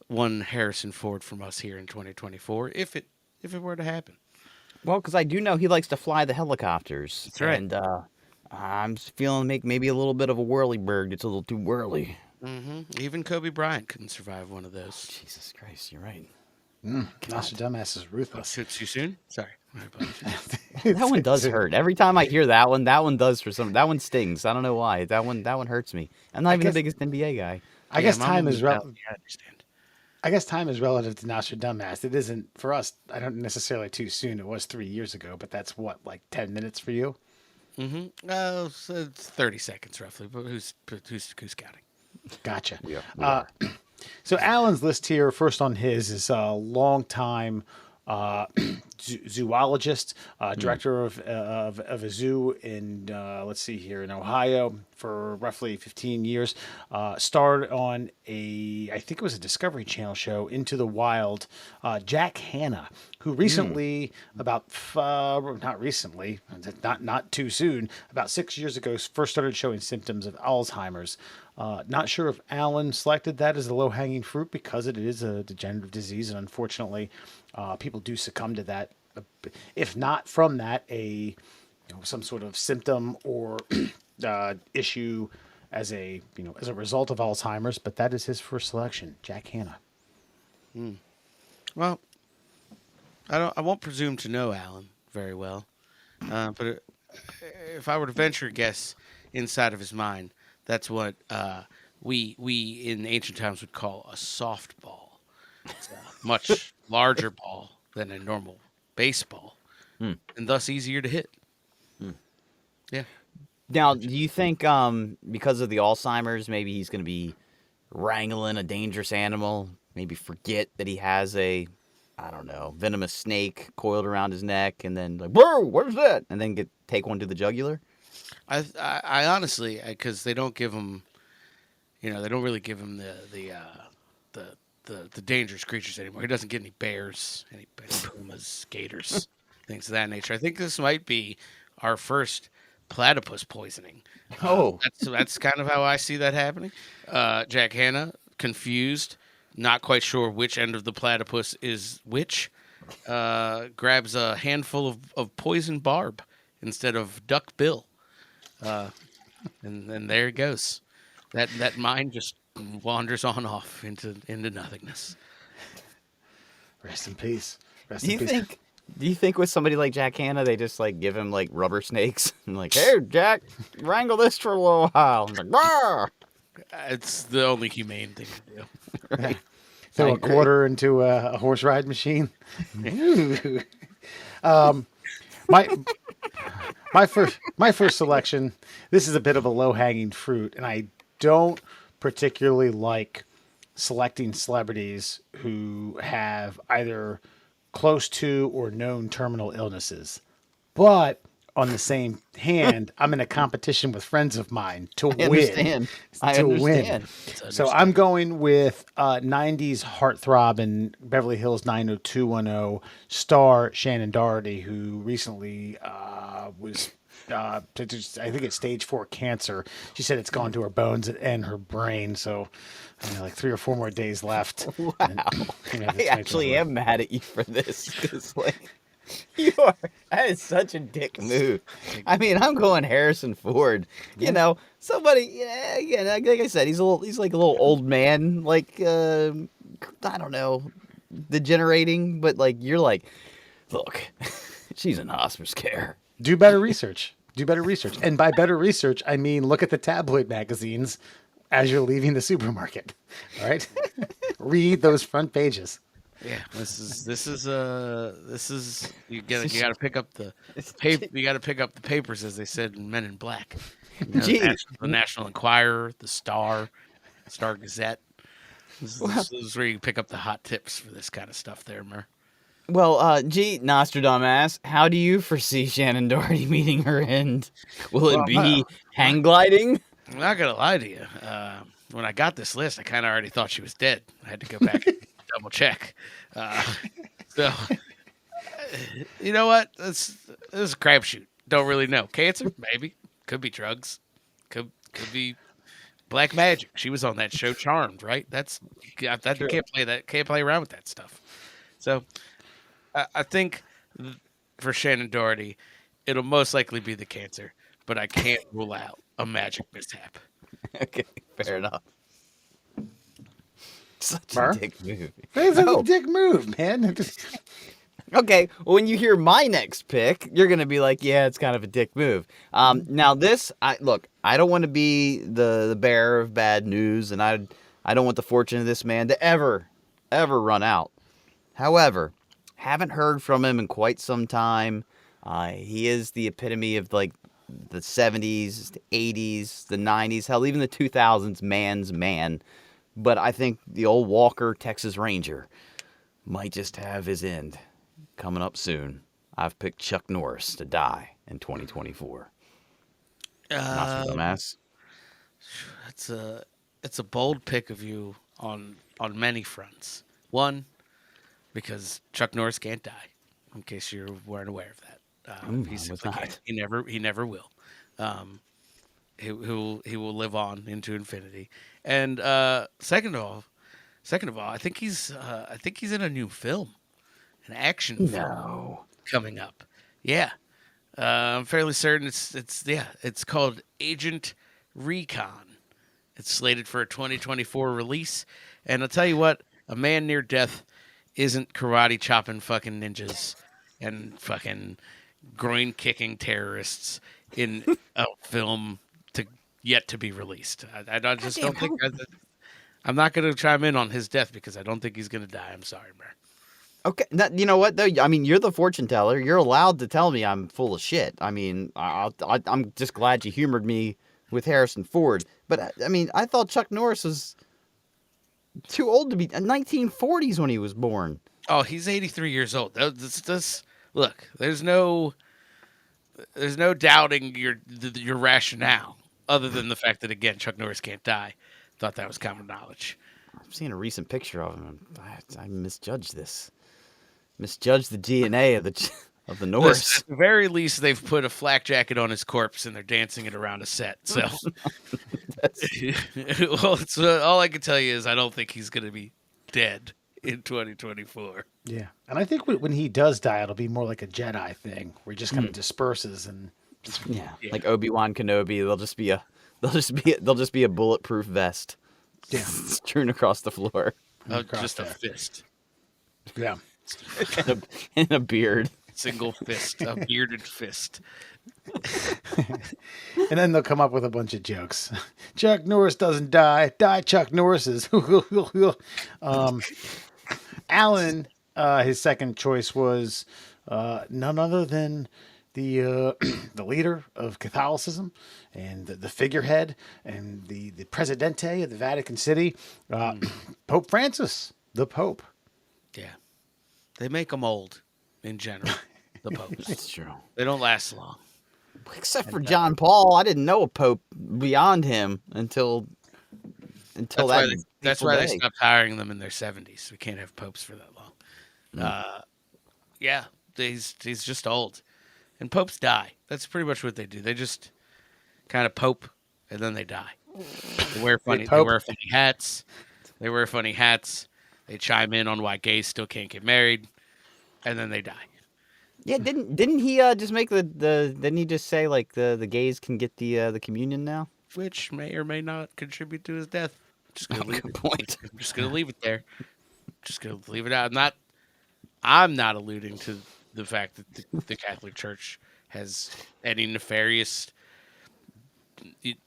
one Harrison Ford from us here in 2024, if it were to happen. Well, because I do know he likes to fly the helicopters. That's right. And I'm feeling maybe a little bit of a whirly-bird. It's a little too whirly. Mm-hmm. Even Kobe Bryant couldn't survive one of those. Jesus Christ, you're right. Nostradamus is ruthless. Too soon? Sorry. My apologies. That one does hurt. Every time I hear that one does for some. That one stings. I don't know why. That one hurts me. I'm not even the biggest NBA guy. I guess my time mom is was relative. I understand. I guess time is relative to Nostradamus. It isn't for us. I don't necessarily too soon. It was 3 years ago, but that's what, like 10 minutes for you. Mm-hmm. So it's 30 seconds roughly, but who's counting? Gotcha. Yeah. So Alan's list here, first on his, is a longtime zoologist, director of a zoo in, let's see here, in Ohio for roughly 15 years. Starred on I think it was a Discovery Channel show, Into the Wild. Jack Hanna, who recently, not recently, not too soon, about 6 years ago, first started showing symptoms of Alzheimer's. Not sure if Alan selected that as the low-hanging fruit because it is a degenerative disease, and unfortunately, people do succumb to that. If not from that, some sort of symptom or issue as a result of Alzheimer's. But that is his first selection, Jack Hanna. Well, I won't presume to know Alan very well, but if I were to venture a guess inside of his mind, that's what we in ancient times would call a softball. It's a much larger ball than a normal baseball, and thus easier to hit. Yeah. Now, do you think because of the Alzheimer's, maybe he's going to be wrangling a dangerous animal, maybe forget that he has a, I don't know, venomous snake coiled around his neck, and then like, whoa, what is that? And then take one to the jugular? I honestly, because they don't give him, they don't really give him the dangerous creatures anymore. He doesn't get any bears, any pumas, gators, things of that nature. I think this might be our first platypus poisoning. Oh, that's kind of how I see that happening. Jack Hanna, confused, not quite sure which end of the platypus is which, grabs a handful of poison barb instead of duck bill. And there it goes. That mind just wanders on off into nothingness. Rest in peace. Do you think with somebody like Jack Hanna, they just like give him like rubber snakes and like, hey Jack, wrangle this for a little while. I'm like, "Arr!" It's the only humane thing to do. Right. Throw I a agree. quarter into a horse ride machine. Ooh. My my first selection. This is a bit of a low hanging fruit, and I don't particularly like selecting celebrities who have either close to or known terminal illnesses. But on the same hand, I'm in a competition with friends of mine to I win. understand. I To win. understand. So I'm going with 90s heartthrob in Beverly Hills 90210 star Shannon Doherty, who recently was, I think it's stage 4 cancer. She said it's gone to her bones and her brain. So like 3 or 4 more days left. Wow. And, I actually am mad at you for this. 'Cause, like, that is such a dick move. I mean, I'm going Harrison Ford. You know, somebody, again, like I said, he's like a little old man, like, I don't know, degenerating, but like, you're like, look, she's in hospice care. Do better research. Do better research. And by better research, I mean look at the tabloid magazines as you're leaving the supermarket. All right? Read those front pages. Yeah, this is you gotta pick up the paper. You gotta pick up the papers, as they said in Men in Black. You know, Gee. the National Enquirer, the Star Gazette. This is where you pick up the hot tips for this kind of stuff, there, Mer. Well, gee, Nostradamus, how do you foresee Shannon Doherty meeting her end? Will it be hang gliding? I'm not gonna lie to you. When I got this list, I kind of already thought she was dead. I had to go back and double check. So, you know what? This is a crapshoot. Don't really know. Cancer, maybe. Could be drugs. Could be black magic. She was on that show, Charmed, right? That can't play around with that stuff. So, I think for Shannon Doherty, it'll most likely be the cancer, but I can't rule out a magic mishap. Okay, fair enough. Such Mer? a dick move. That's a No. dick move, man. Okay, well, when you hear my next pick, you're gonna be like, "Yeah, it's kind of a dick move." Now this, I don't want to be the bearer of bad news, and I don't want the fortune of this man to ever run out. However, haven't heard from him in quite some time. He is the epitome of like the 70s, the 80s, the 90s, hell, even the 2000s man's man. But I think the old Walker Texas Ranger might just have his end coming up soon. I've picked Chuck Norris to die in 2024. Nostradamus. It's a bold pick of you on many fronts. One, because Chuck Norris can't die, in case you weren't aware of that. He I was simply not. can't. He never will. He will live on into infinity. And second of all, I think he's in a new film, an action film coming up. Yeah, I'm fairly certain it's called Agent Recon. It's slated for a 2024 release, and I'll tell you what, a man near death isn't karate chopping fucking ninjas and fucking groin kicking terrorists in a film yet to be released. I just don't think. I'm not going to chime in on his death because I don't think he's going to die. I'm sorry, bro. Okay, you know what though? I mean, you're the fortune teller. You're allowed to tell me I'm full of shit. I mean, I'm just glad you humored me with Harrison Ford. But I mean, I thought Chuck Norris was too old to be 1940s when he was born. Oh, he's 83 years old. Look, there's no doubting your rationale, other than the fact that again Chuck Norris can't die. Thought that was common knowledge. I've seen a recent picture of him. I misjudged this. Misjudged the DNA of the Norris. At the very least, they've put a flak jacket on his corpse and they're dancing it around a set. So, well, all I can tell you is I don't think he's going to be dead in 2024. Yeah, and I think when he does die, it'll be more like a Jedi thing, where he just kind of disperses and. Yeah, like Obi-Wan Kenobi. They'll just be a bulletproof vest. Yeah. Strewn across the floor. Just a fist. Yeah. And a beard. single fist, a bearded fist. And then they'll come up with a bunch of jokes. Chuck Norris doesn't die. Die Chuck Norris's. Alan, his second choice was none other than the the leader of Catholicism and the figurehead and the Presidente of the Vatican City, Pope Francis, the Pope. Yeah, they make them old in general. The popes. It's true. They don't last long. Except for John Paul, I didn't know a pope beyond him until That's that. why that's why they day. stopped hiring them in their 70s. We can't have popes for that long. Yeah, he's just old, and popes die. That's pretty much what they do. They just kind of pope, and then they die. They wear funny. They pope. wear funny hats. They wear funny hats. They chime in on why gays still can't get married, and then they die. Yeah, didn't he just make the didn't he just say like the gays can get the communion now? Which may or may not contribute to his death. Just gonna leave Good it. point. I'm just gonna leave it there. Just gonna leave it out. I'm not alluding to the fact that the Catholic Church has any nefarious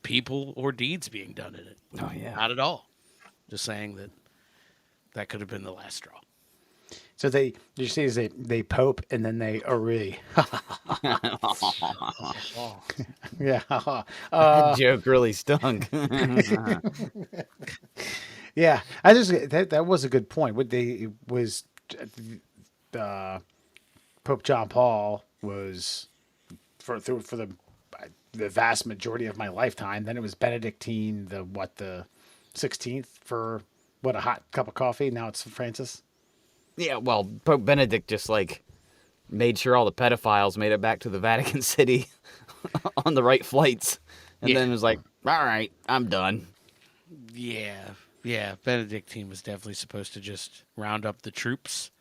people or deeds being done in it. Oh yeah. Not at all. Just saying that could have been the last straw. So you see, they pope and then they array. Yeah. That joke really stunk. Yeah, I just that was a good point. What they was, Pope John Paul was for the vast majority of my lifetime. Then it was Benedictine, the 16th for a hot cup of coffee. Now it's Francis. Yeah, well, Pope Benedict just like made sure all the pedophiles made it back to the Vatican City on the right flights, and then was like, "All right, I'm done." Yeah. Benedictine was definitely supposed to just round up the troops.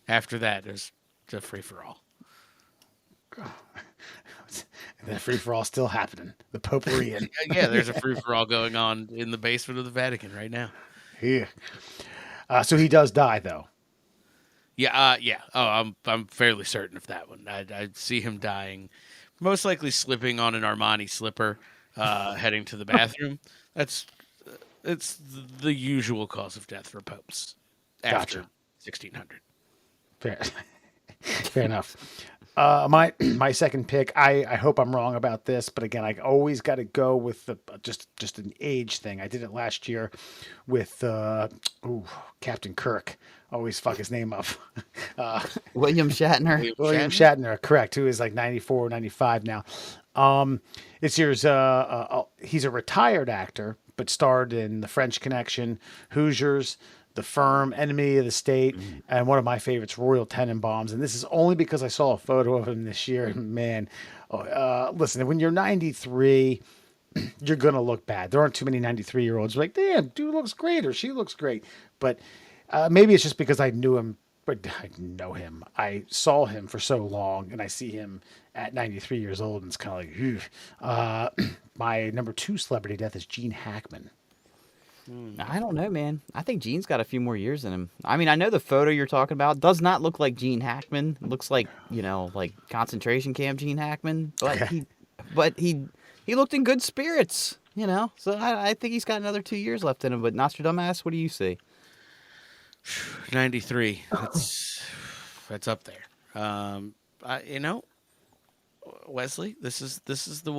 After that, there's a free for all. And the free for all still happening. The potpourri. Yeah, there's a free for all going on in the basement of the Vatican right now. Yeah. So he does die though. Yeah. Oh, I'm fairly certain of that one. I see him dying, most likely slipping on an Armani slipper, heading to the bathroom. It's the usual cause of death for popes after Gotcha. 1600. Fair enough. My second pick. I hope I'm wrong about this, but again, I always got to go with the just an age thing. I did it last year with Captain Kirk. Always fuck his name up. William Shatner. William Shatner, correct, who is like 94, 95 now. This year's he's a retired actor, but starred in The French Connection, Hoosiers, The Firm, Enemy of the State, and one of my favorites, Royal Tenenbaums. And this is only because I saw a photo of him this year. And man, listen, when you're 93, you're going to look bad. There aren't too many 93-year-olds like, damn, dude looks great or she looks great. But maybe it's just because I knew him, but I didn't know him. I saw him for so long, and I see him at 93 years old, and it's kind of like, my number 2 celebrity death is Gene Hackman. I don't know, man. I think Gene's got a few more years in him. I mean, I know the photo you're talking about does not look like Gene Hackman. It looks like, like concentration camp Gene Hackman. But he looked in good spirits, So I think he's got another 2 years left in him. But Nostradamus, what do you see? 93. That's up there. Wesley, this is the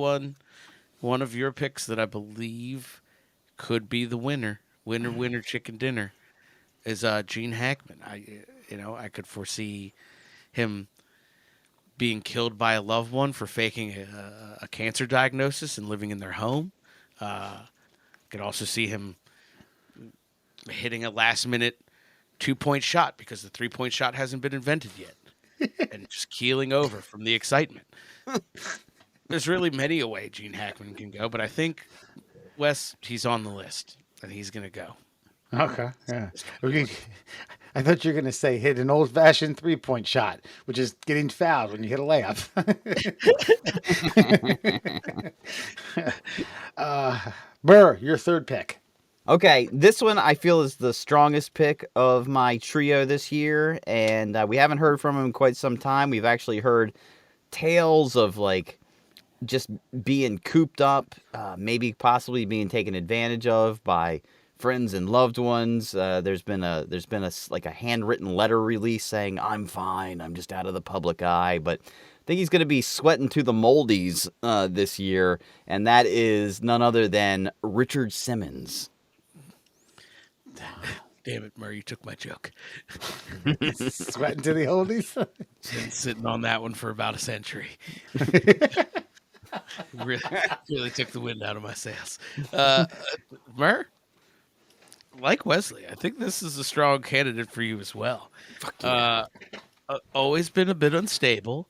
one of your picks that I believe could be the winner. Winner, chicken dinner is Gene Hackman. I could foresee him being killed by a loved one for faking a cancer diagnosis and living in their home. Could also see him hitting a last-minute 2-point shot because the 3-point shot hasn't been invented yet, and just keeling over from the excitement. There's really many a way Gene Hackman can go, but I think Wes, he's on the list, and he's gonna go. Okay, yeah. I thought you were gonna say hit an old-fashioned 3-point shot, which is getting fouled when you hit a layup. Burr, your third pick. Okay, this one I feel is the strongest pick of my trio this year, and we haven't heard from him in quite some time. We've actually heard tales of like just being cooped up, maybe possibly being taken advantage of by friends and loved ones. There's been a like a handwritten letter release saying I'm fine, I'm just out of the public eye, but I think he's going to be sweating to the moldies this year, and that is none other than Richard Simmons. Damn it, Murray, you took my joke. Sweating to the oldies. Been sitting on that one for about a century. really took the wind out of my sails. Murr, like Wesley, I think this is a strong candidate for you as well. Always been a bit unstable,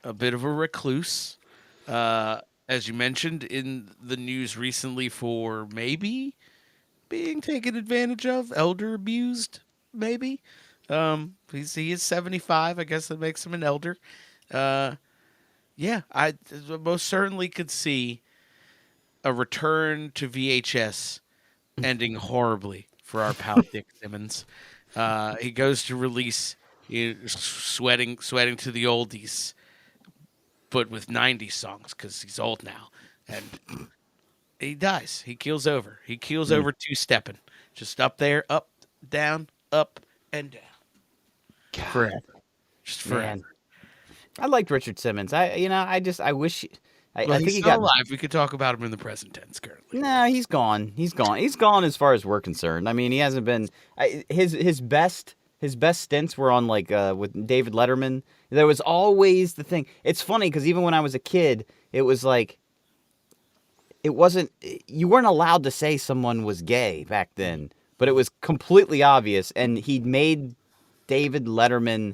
a bit of a recluse. As you mentioned in the news recently for maybe being taken advantage of, elder abused, maybe. He is 75. I guess that makes him an elder. Yeah, I most certainly could see a return to VHS ending horribly for our pal Dick Simmons. He goes to release sweating to the oldies, but with 90s songs because he's old now. And he dies. He keels over. He keels over two-stepping. Just up there, up, down, up, and down. Forever. Just forever. Man. I liked Richard Simmons. I wish. I think he's he still got alive. We could talk about him in the present tense currently. No, he's gone. He's gone as far as we're concerned. I mean, he hasn't been. His best stints were on like with David Letterman. There was always the thing. It's funny because even when I was a kid, it was like it wasn't. You weren't allowed to say someone was gay back then, but it was completely obvious, and he made David Letterman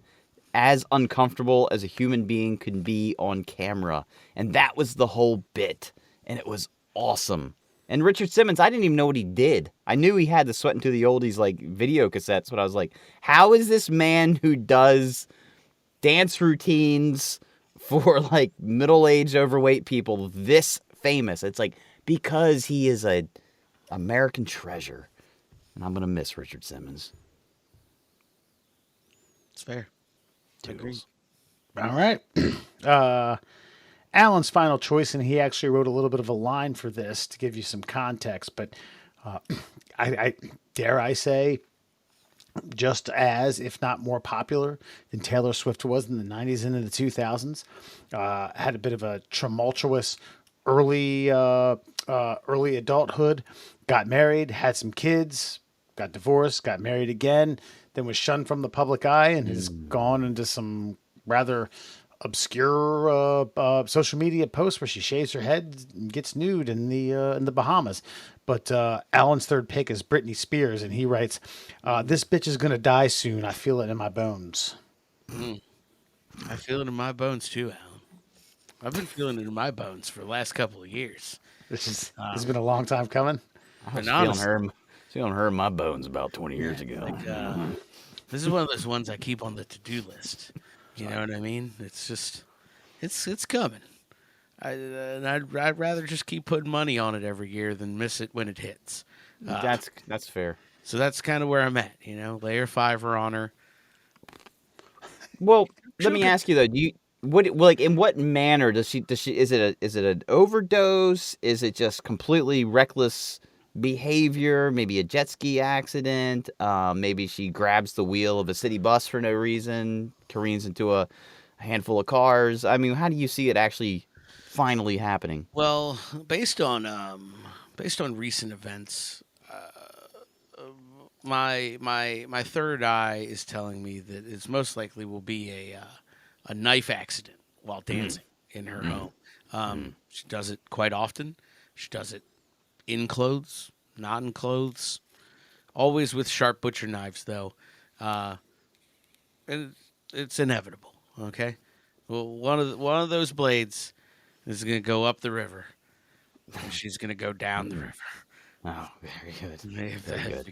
as uncomfortable as a human being could be on camera. And that was the whole bit. And it was awesome. And Richard Simmons, I didn't even know what he did. I knew he had the Sweatin' to the Oldies like video cassettes, but I was like, how is this man who does dance routines for like middle-aged overweight people this famous? It's like, because he is a American treasure. And I'm going to miss Richard Simmons. It's fair. Agreed. All right. Alan's final choice, and he actually wrote a little bit of a line for this to give you some context, but I dare I say, just as, if not more popular than Taylor Swift was in the 90s and in the 2000s. Had a bit of a tumultuous early adulthood, got married, had some kids, got divorced, got married again, then was shunned from the public eye and has gone into some rather obscure social media posts where she shaves her head and gets nude in the Bahamas. But Alan's third pick is Britney Spears, and he writes, "This bitch is gonna die soon. I feel it in my bones." I feel it in my bones too, Alan. I've been feeling it in my bones for the last couple of years. This has been a long time coming. I was But feeling her in my bones about 20 years ago. Like, this is one of those ones I keep on the to-do list. You know what I mean? It's just, it's coming. I'd rather just keep putting money on it every year than miss it when it hits. That's fair. So that's kind of where I'm at. You know, lay her $5 on her. Well, let me ask you though. In what manner does she? Is it an overdose? Is it just completely reckless behavior? Maybe a jet ski accident? Maybe she grabs the wheel of a city bus for no reason, careens into a handful of cars. I mean, how do you see it actually finally happening? Well, based on recent events, my third eye is telling me that it's most likely will be a knife accident while dancing in her home. She does it quite often. She does it in clothes, not in clothes, always with sharp butcher knives, though. And it's inevitable. Okay, well, one of those blades is going to go up the river, and she's going to go down the river. Oh, very good.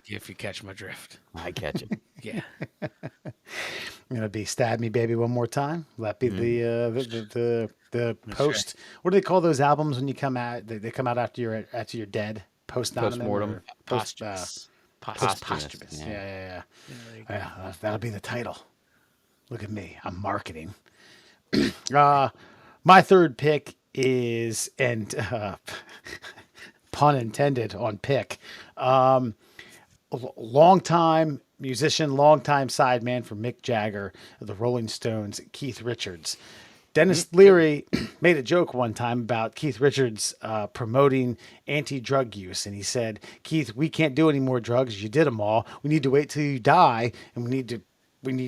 If you catch my drift. I catch it. Yeah. Gonna be "Stab Me, Baby, One More Time." That be the post. right. What do they call those albums when you come out? They come out after you're dead. Postmortem. Posthumous. Posthumous. Yeah. Yeah. There you go. Yeah, that'll be the title. Look at me. I'm marketing. My third pick is, and pun intended on pick, longtime musician, longtime sideman for Mick Jagger of the Rolling Stones, Keith Richards. Dennis Leary made a joke one time about Keith Richards promoting anti-drug use, and he said, "Keith, we can't do any more drugs. You did them all. We need to wait till you die, and we need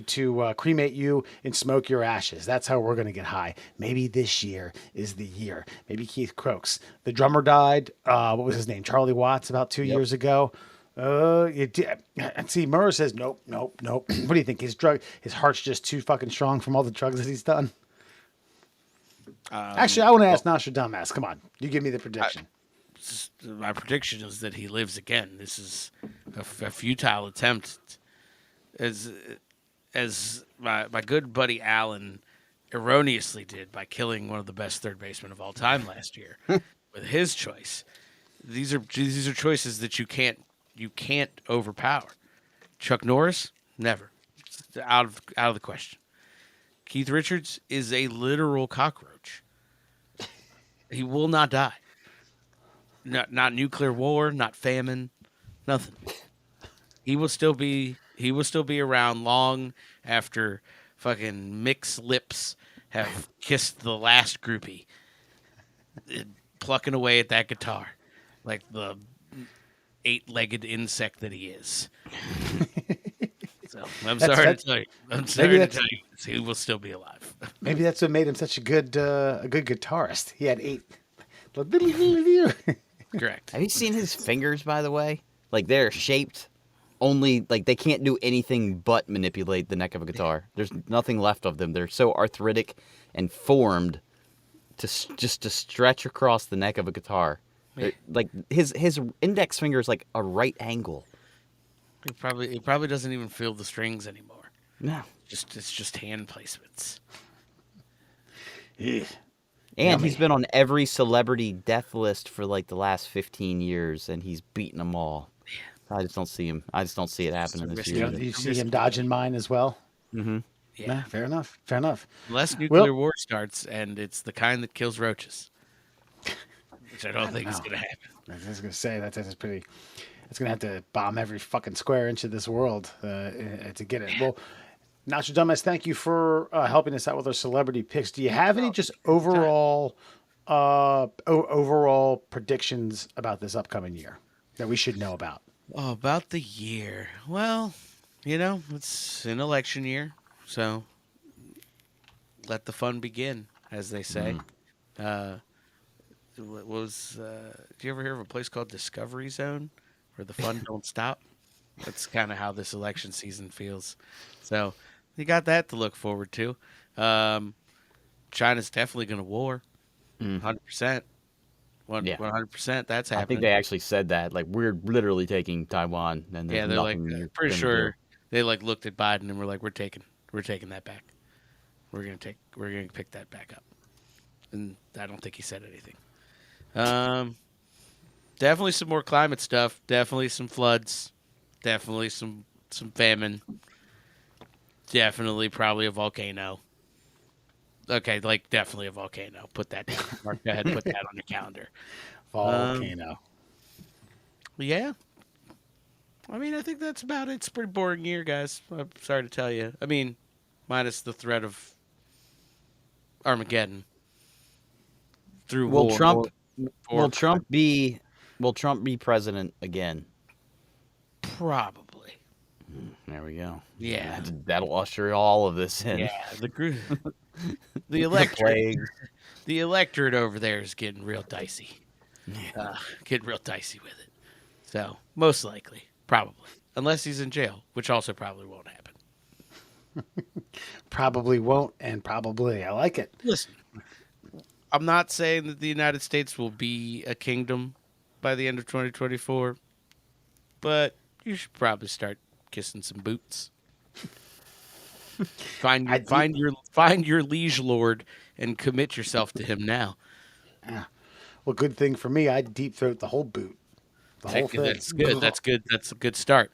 to cremate you and smoke your ashes. That's how we're going to get high. Maybe this year is the year." Maybe Keith croaks. The drummer died. What was his name? Charlie Watts, about 2 years ago. And see, Murr says, nope. What do you think? His heart's just too fucking strong from all the drugs that he's done. Actually, I want to ask Nostradamus. Come on, you give me the prediction. My prediction is that he lives again. This is a futile attempt, as my good buddy Alan erroneously did by killing one of the best third basemen of all time last year with his choice. These are choices that you can't overpower. Chuck Norris, never. It's out of the question. Keith Richards is a literal cockroach. He will not die. Not nuclear war, not famine, nothing. He will still be around long after fucking Mick's lips have kissed the last groupie, plucking away at that guitar like the 8-legged insect that he is. So I'm sorry to tell you. He will still be alive. Maybe that's what made him such a good guitarist. He had 8. Correct. Have you seen his fingers, by the way? Like, they're shaped only, like, they can't do anything but manipulate the neck of a guitar. There's nothing left of them. They're so arthritic and formed to stretch across the neck of a guitar. Like, his index finger is like a right angle. He probably doesn't even feel the strings anymore. No. It's just hand placements. Yeah. And he's been on every celebrity death list for like the last 15 years, and he's beaten them all. I just don't see him. I just don't see it happening this year. You see him dodging mine as well? Mm-hmm. Yeah. Nah, fair enough. Unless nuclear war starts, and it's the kind that kills roaches, which I don't think is going to happen. I was going to say that's pretty. It's going to have to bomb every fucking square inch of this world to get it. Well, Nostradamus, thank you for helping us out with our celebrity picks. Do you have any just overall predictions about this upcoming year that we should know about? Oh, about the year. Well, it's an election year, so let the fun begin, as they say. Do you ever hear of a place called Discovery Zone, where the fun don't stop? That's kind of how this election season feels. So you got that to look forward to. China's definitely going to war, 100%. 100%. That's happening. I think they actually said that. Like, we're literally taking Taiwan, and they're like, pretty sure they like looked at Biden and were like, we're taking that back. We're gonna pick that back up. And I don't think he said anything. Definitely some more climate stuff. Definitely some floods. Definitely some famine. Definitely probably a volcano. Okay, like definitely a volcano. Put that down. Mark, go ahead and put that on your calendar. Volcano. Yeah. I mean, I think that's about it. It's a pretty boring year, guys. I'm sorry to tell you. I mean, minus the threat of Armageddon. Through will war. Will Trump be president again? Probably. There we go. Yeah. That'll usher all of this in. Yeah, the electorate over there is getting real dicey. Getting real dicey with it. So, most likely, probably. Unless he's in jail, which also probably won't happen. Probably won't, and probably. I like it. Listen, I'm not saying that the United States will be a kingdom by the end of 2024, but you should probably start kissing some boots. Find your liege lord and commit yourself to him now. Yeah. Well, good thing for me, I'd deep throat the whole boot. The whole thing. That's good. That's good. That's a good start.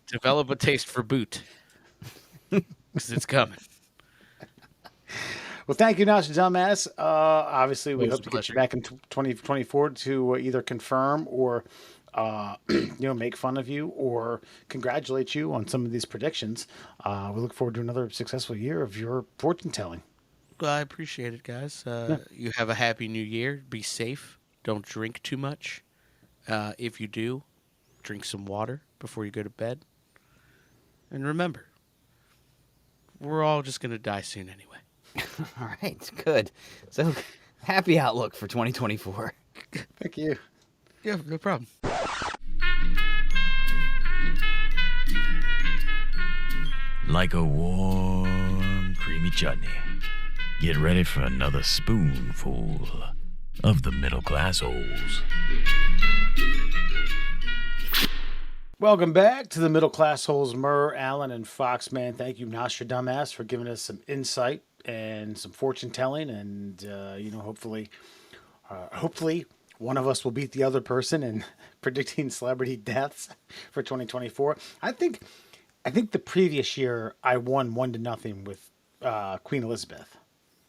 Develop a taste for boot. Because it's coming. Well, thank you, Nostradamus. Obviously, we It was hope a to get you pleasure. back in 2024 to either confirm or, make fun of you or congratulate you on some of these predictions. We look forward to another successful year of your fortune telling. Well, I appreciate it, guys. You have a happy new year. Be safe. Don't drink too much. If you do, drink some water before you go to bed. And remember, we're all just going to die soon anyway. All right, good. So, happy outlook for 2024. Thank you. Yeah, no problem. Like a warm, creamy chutney. Get ready for another spoonful of the middle class holes. Welcome back to the Middle Class Holes. Murr, Allen, and Foxman. Thank you, Nostradamus, for giving us some insight and some fortune telling, and hopefully one of us will beat the other person in predicting celebrity deaths for 2024. I think the previous year I won 1-0 with Queen Elizabeth.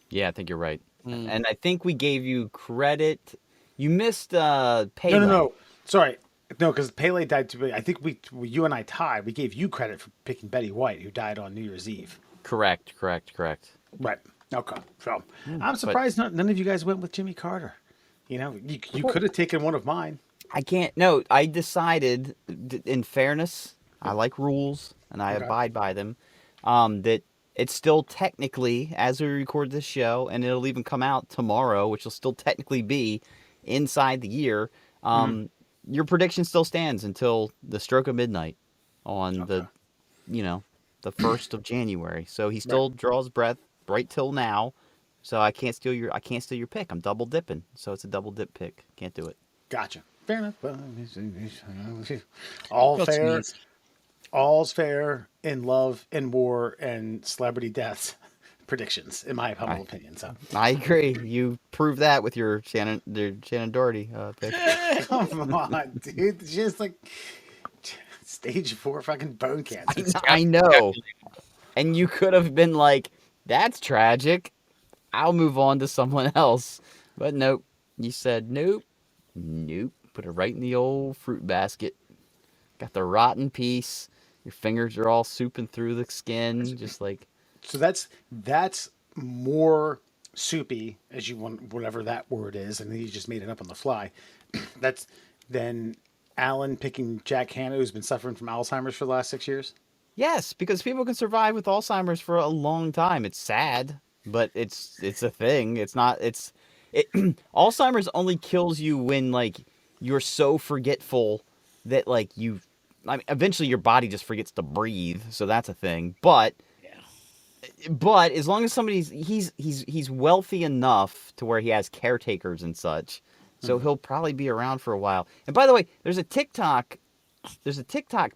Yeah, I think you're right. And I think we gave you credit. You missed Pele. No. Sorry. No, because Pele died too. I think you and I tied. We gave you credit for picking Betty White, who died on New Year's Eve. Correct. Right. Okay. So I'm surprised none of you guys went with Jimmy Carter. You could have taken one of mine. I can't. No, I decided, in fairness, I like rules and I abide by them. That it's still technically, as we record this show, and it'll even come out tomorrow, which will still technically be inside the year. Your prediction still stands until the stroke of midnight on the 1st of January. So he still draws breath right till now. So I can't steal your pick. I'm double dipping. So it's a double dip pick. Can't do it. Gotcha. Fair enough. Well, all fair. All's fair in love, in war, and celebrity deaths predictions, in my humble opinion. So I agree. You proved that with your Shannon Doherty pick. come on, dude. It's just like stage 4 fucking bone cancer. I know. And you could have been like, that's tragic. I'll move on to someone else. But nope. You said nope. Put it right in the old fruit basket. Got the rotten piece. Your fingers are all souping through the skin. Just like. So that's more soupy, as you want, whatever that word is, and you just made it up on the fly. That's then Alan picking Jack Hanna, who's been suffering from Alzheimer's for the last 6 years. Yes, because people can survive with Alzheimer's for a long time. It's sad, but it's a thing. Alzheimer's only kills you when like you're so forgetful that like eventually your body just forgets to breathe. So that's a thing. But as long as he's wealthy enough to where he has caretakers and such, so he'll probably be around for a while. And by the way, there's a TikTok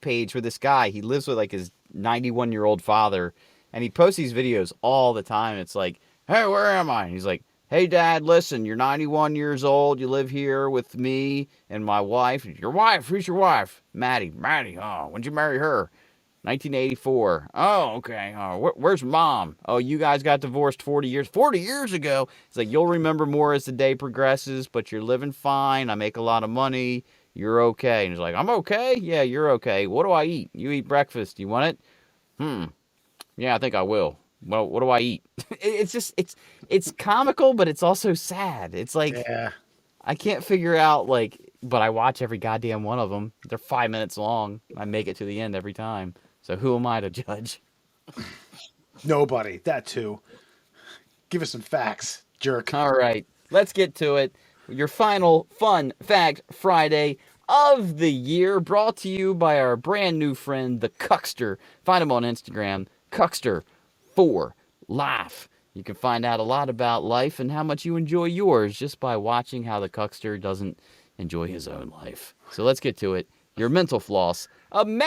page where this guy, he lives with like his 91-year-old father, and he posts these videos all the time. It's like, hey, where am I? And he's like, hey, Dad, listen, you're 91 years old. You live here with me and my wife. Your wife? Who's your wife? Maddie. Oh, when'd you marry her? 1984. Oh, okay. Oh, where's Mom? Oh, you guys got divorced 40 years ago. It's like, you'll remember more as the day progresses, but you're living fine. I make a lot of money. You're okay. And he's like, I'm okay? Yeah, you're okay. What do I eat? You eat breakfast. You want it? Yeah, I think I will. Well, what do I eat? It's comical, but it's also sad. It's like, I can't figure out, like, but I watch every goddamn one of them. They're 5 minutes long. I make it to the end every time. So who am I to judge? Nobody. That too. Give us some facts, jerk. All right, let's get to it. Your final Fun Fact Friday of the year, brought to you by our brand new friend, the Cuckster. Find him on Instagram, Cuckster4Life. You can find out a lot about life and how much you enjoy yours just by watching how the Cuckster doesn't enjoy his own life. So let's get to it. Your mental floss. Amazing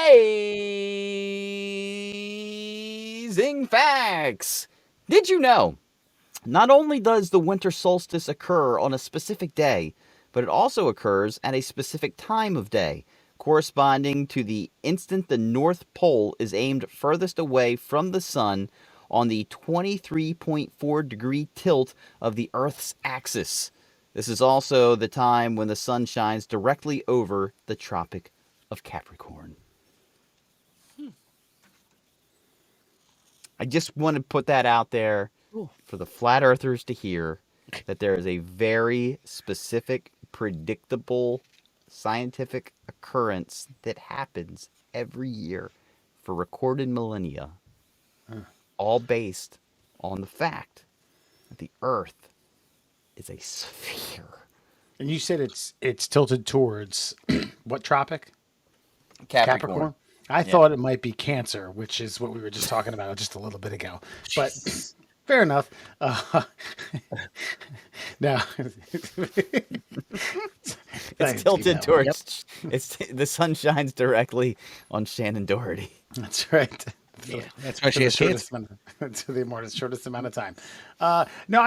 facts. Did you know? Not only does the winter solstice occur on a specific day, but it also occurs at a specific time of day, corresponding to the instant the North Pole is aimed furthest away from the sun on the 23.4 degree tilt of the Earth's axis. This is also the time when the sun shines directly over the Tropic of Capricorn. I just want to put that out there for the flat earthers to hear, that there is a very specific, predictable, scientific occurrence that happens every year for recorded millennia, all based on the fact that the Earth is a sphere. And you said it's tilted towards what tropic? Capricorn. I thought it might be Cancer, which is what we were just talking about just a little bit ago. But fair enough. Now, It's tilted towards. It's the sun shines directly on Shannon Doherty. That's right. Yeah, that's why she the has shortest kids. to the shortest amount of time. No,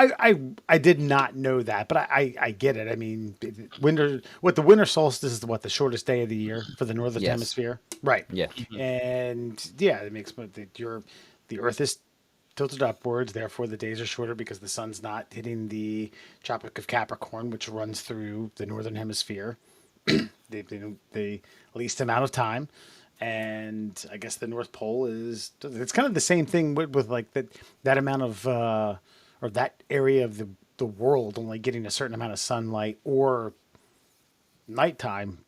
I did not know that, but I get it. I mean, the winter solstice is the shortest day of the year for the northern Yes. hemisphere, right? Yeah. And yeah, it makes the Earth is tilted upwards, therefore the days are shorter because the sun's not hitting the Tropic of Capricorn, which runs through the northern hemisphere, the least amount of time. And I guess the North Pole it's kind of the same thing with like that amount of or that area of the world only getting a certain amount of sunlight or nighttime,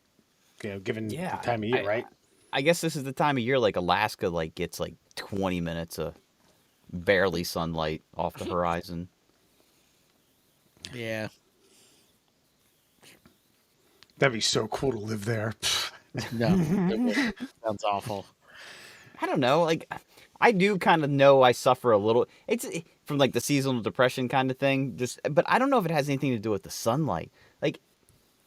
given the time of year, right? I guess this is the time of year like Alaska gets 20 minutes of barely sunlight off the horizon. Yeah. That'd be so cool to live there. No. Sounds awful. I don't know. I do kind of know I suffer a little. It's from the seasonal depression kind of thing. But I don't know if it has anything to do with the sunlight.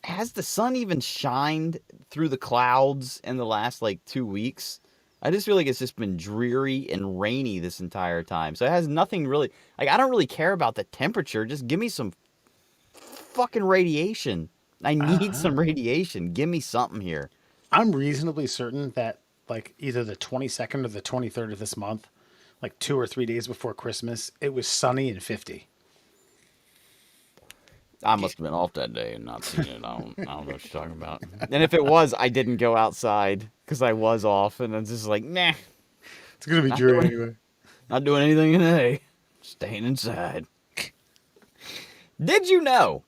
Has the sun even shined through the clouds in the last 2 weeks? I just feel like it's just been dreary and rainy this entire time. So it has nothing really. I don't really care about the temperature. Just give me some fucking radiation. I need some radiation. Give me something here. I'm reasonably certain that either the 22nd or the 23rd of this month, 2 or 3 days before Christmas, it was sunny and 50. I must have been off that day and not seen it. I don't know what you're talking about. And if it was, I didn't go outside because I was off, and it's just nah. It's gonna be dreary anyway. Not doing anything today. Staying inside. Did you know?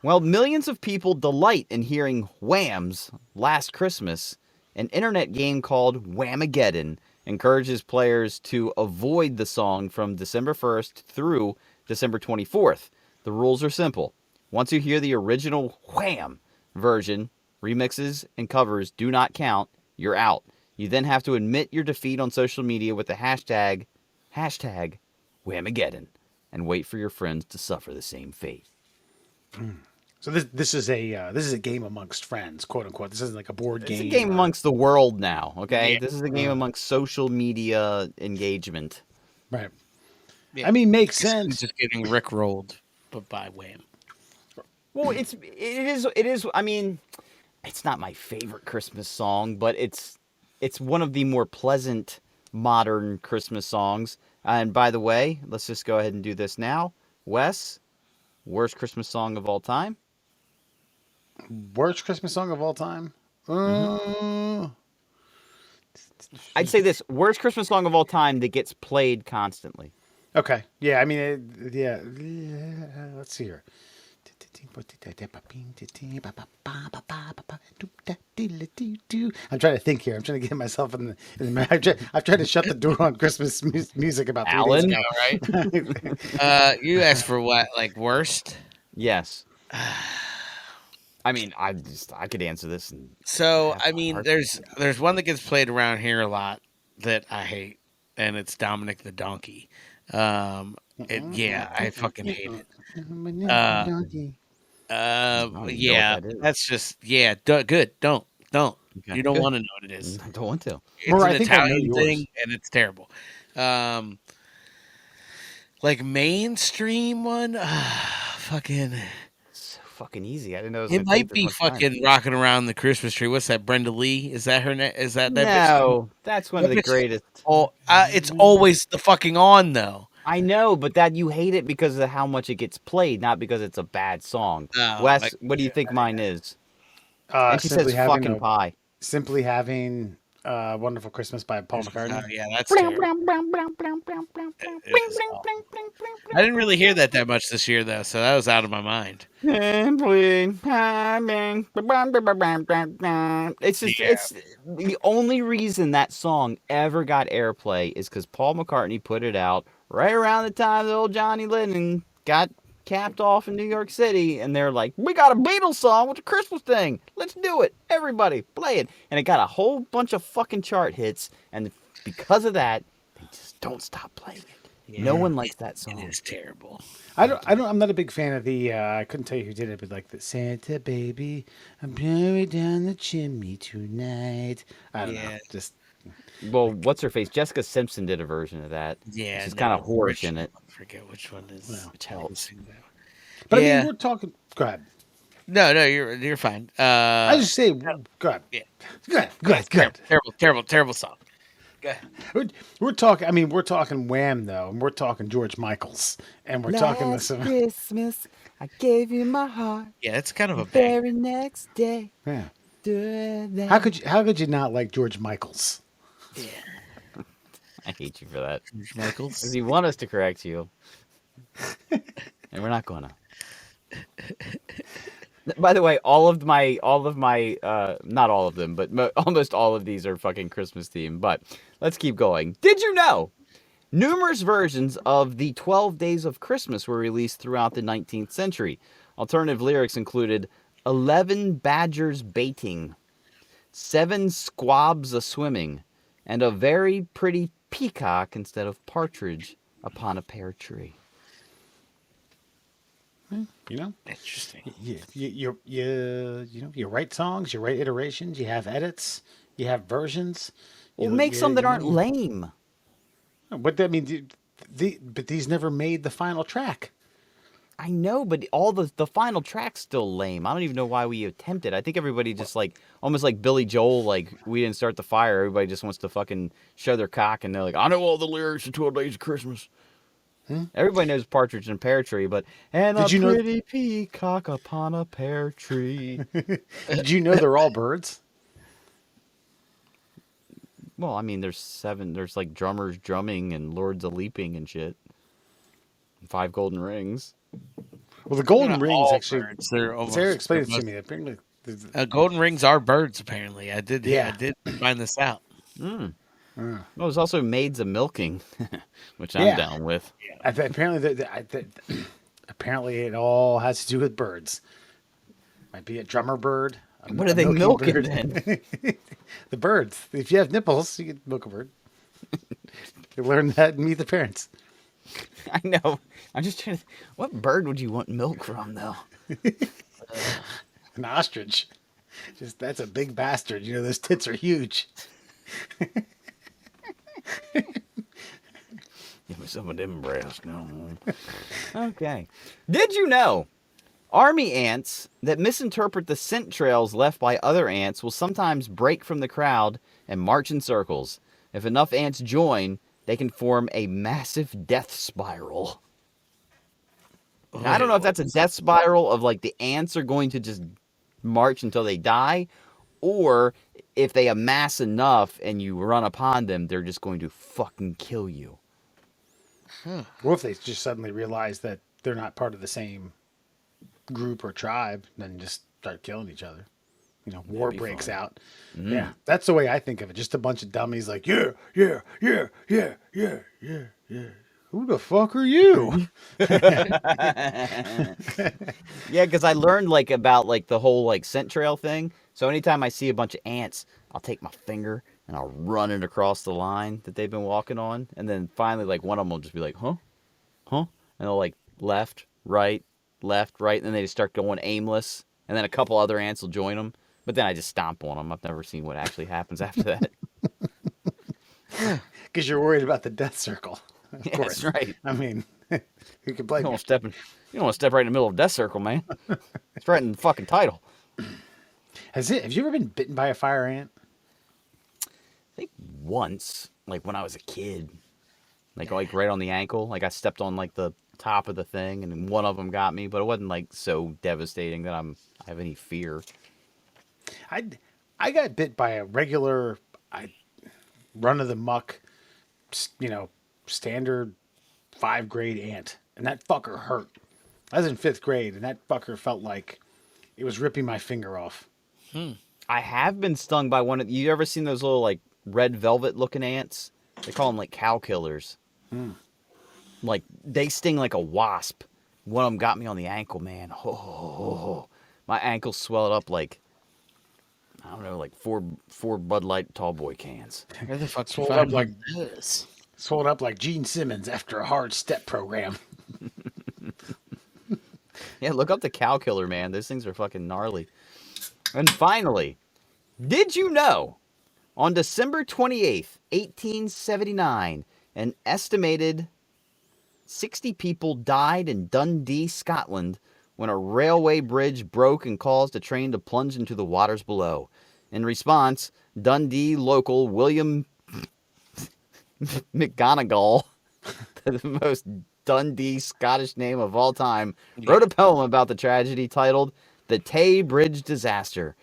Well, millions of people delight in hearing Wham's Last Christmas. An internet game called Whamageddon encourages players to avoid the song from December 1st through December 24th. The rules are simple. Once you hear the original Wham version, remixes and covers do not count, you're out. You then have to admit your defeat on social media with the hashtag Whamageddon and wait for your friends to suffer the same fate. So this is a game amongst friends, quote unquote. This isn't a board game. It's a game amongst the world now, okay? Yeah. This is a game amongst social media engagement. Right. Yeah. I mean, makes It's sense. just getting rickrolled, but by Wham. Well, it is. I mean, it's not my favorite Christmas song, but it's one of the more pleasant modern Christmas songs. And by the way, let's just go ahead and do this now. Wes, worst Christmas song of all time? Worst Christmas song of all time? I'd say this, worst Christmas song of all time that gets played constantly. Okay. Yeah, I mean, yeah. Let's see here. I'm trying to think here. I'm trying to get myself in the I've tried to shut the door on Christmas music about 3 days Alan? ago. Right? You asked for what? Worst? Yes. I mean, I could answer this. So, That's I mean, hard. there's one that gets played around here a lot that I hate, and it's Dominic the Donkey. I fucking hate it. that is. That's just good. Don't. Okay, You don't good. want to know what it is. I don't want to. It's Well, I an think I know Italian yours. thing, and it's terrible. Mainstream one, fucking. fucking easy. I didn't know it was It gonna might take this be much time. fucking rocking around the Christmas tree. What's that? Brenda Lee? Is that her name? Is that bitch? No, that's one of That the bitch- greatest. Oh, it's always the fucking on though. I know, but that you hate it because of how much it gets played, not because it's a bad song. Oh, Wes, like- what do you think mine is? And she says Simply having fucking pie. Simply having Wonderful Christmas by Paul McCartney. Oh, yeah, that's terrible. I didn't really hear that much this year though, so that was out of my mind. It's just it's the only reason that song ever got airplay is because Paul McCartney put it out right around the time that old Johnny Lennon got capped off in New York City, and they're like, "We got a Beatles song with a Christmas thing. Let's do it. Everybody play it." And it got a whole bunch of fucking chart hits, and because of that, they just don't stop playing it. No one likes that song. It is terrible. I'm not a big fan of the. I couldn't tell you who did it, but like the Santa baby, I'm blowing down the chimney tonight. I don't know. Yeah. Just Well, what's her face? Jessica Simpson did a version of that. Yeah, She's kind of hoarish in it. I forget which one is. Which helps. But I Yeah. mean, we're talking. Go ahead. No, you're fine. I just say, go ahead. Yeah. Go ahead. Terrible song. Go ahead. We're talking. I mean, we're talking Wham though, and we're talking George Michaels, and we're talking this. Christmas, I gave you my heart. Yeah, it's kind of a bang. Very next day, Yeah. How could you not like George Michaels? I hate you for that. George Michaels. Because you want us to correct you, and we're not gonna. By the way, all of my, not all of them, but almost all of these are fucking Christmas themed. But let's keep going. Did you know? Numerous versions of the 12 Days of Christmas were released throughout the 19th century. Alternative lyrics included 11 badgers baiting, 7 squabs a swimming, and a very pretty peacock instead of partridge upon a pear tree. You know, Interesting. you write songs, you write iterations, you have edits, you have versions. Well, You- make you- some that you aren't know. lame. What that means? But these never made the final track. I know, but all the final track's still lame. I don't even know why we attempted. I think everybody just like almost like Billy Joel, like we didn't start the fire. Everybody just wants to fucking show their cock, and they're like, I know all the lyrics to 12 Days of Christmas. Everybody knows Partridge in a Pear Tree, but and Did a you know- pretty peacock upon a pear tree. Did you know they're all birds? Well, I mean, there's 7. There's like drummers drumming and lords a leaping and shit. 5 golden rings. Well, the golden Not rings all actually. birds, they're almost- Sarah explained it they're to me. Apparently, golden rings are birds. Apparently, I did. Yeah. I did find this out. Well, there's also maids a milking, which I'm Yeah. down with. apparently, apparently, it all has to do with birds. Might be a drummer bird. What are they milking bird. then? The birds. If you have nipples, you can milk a bird. You learn that and meet the parents. I know. I'm just trying to. What bird would you want milk from, though? An ostrich. Just that's a big bastard. You know, those tits are huge. Give me some of them breasts. No. Okay. Did you know army ants that misinterpret the scent trails left by other ants will sometimes break from the crowd and march in circles? If enough ants join, they can form a massive death spiral. Now, I don't know if that's a death spiral of like the ants are going to just march until they die, or if they amass enough and you run upon them, they're just going to fucking kill you. What if they just suddenly realize that they're not part of the same group or tribe, then just start killing each other? You know, war breaks out. Yeah, that's the way I think of it. Just a bunch of dummies like, yeah. Who the fuck are you? Yeah, because I learned like about like the whole like scent trail thing. So anytime I see a bunch of ants, I'll take my finger and I'll run it across the line that they've been walking on, and then finally like one of them will just be like, huh, and they'll like left, right, and then they just start going aimless, and then a couple other ants will join them, but then I just stomp on them. I've never seen what actually happens after that. Because you're worried about the death circle. Of Yeah, course. that's right. I mean, who can blame You you? don't want to step right in the middle of death circle, man. It's right in the fucking title. Have you ever been bitten by a fire ant? I think once, like when I was a kid, like right on the ankle. Like I stepped on like the top of the thing, and one of them got me, but it wasn't like so devastating that I have any fear. I got bit by a regular, run of the muck, standard 5th grade ant, and that fucker hurt. I was in 5th grade, and that fucker felt like it was ripping my finger off. I have been stung by one of you ever seen those little like red velvet looking ants? They call them like cow killers. Like they sting like a wasp. One of them got me on the ankle, man. Oh, my ankle swelled up like I don't know, like four Bud Light tall boy cans. Where the fuck you Swole find up like this? swollen up like Gene Simmons after a hard step program. Yeah, look up the cow killer, man. Those things are fucking gnarly. And finally, did you know on December 28th, 1879, an estimated 60 people died in Dundee, Scotland, when a railway bridge broke and caused a train to plunge into the waters below. In response, Dundee local William McGonagall, the most Dundee Scottish name of all time, wrote a poem about the tragedy titled The Tay Bridge Disaster,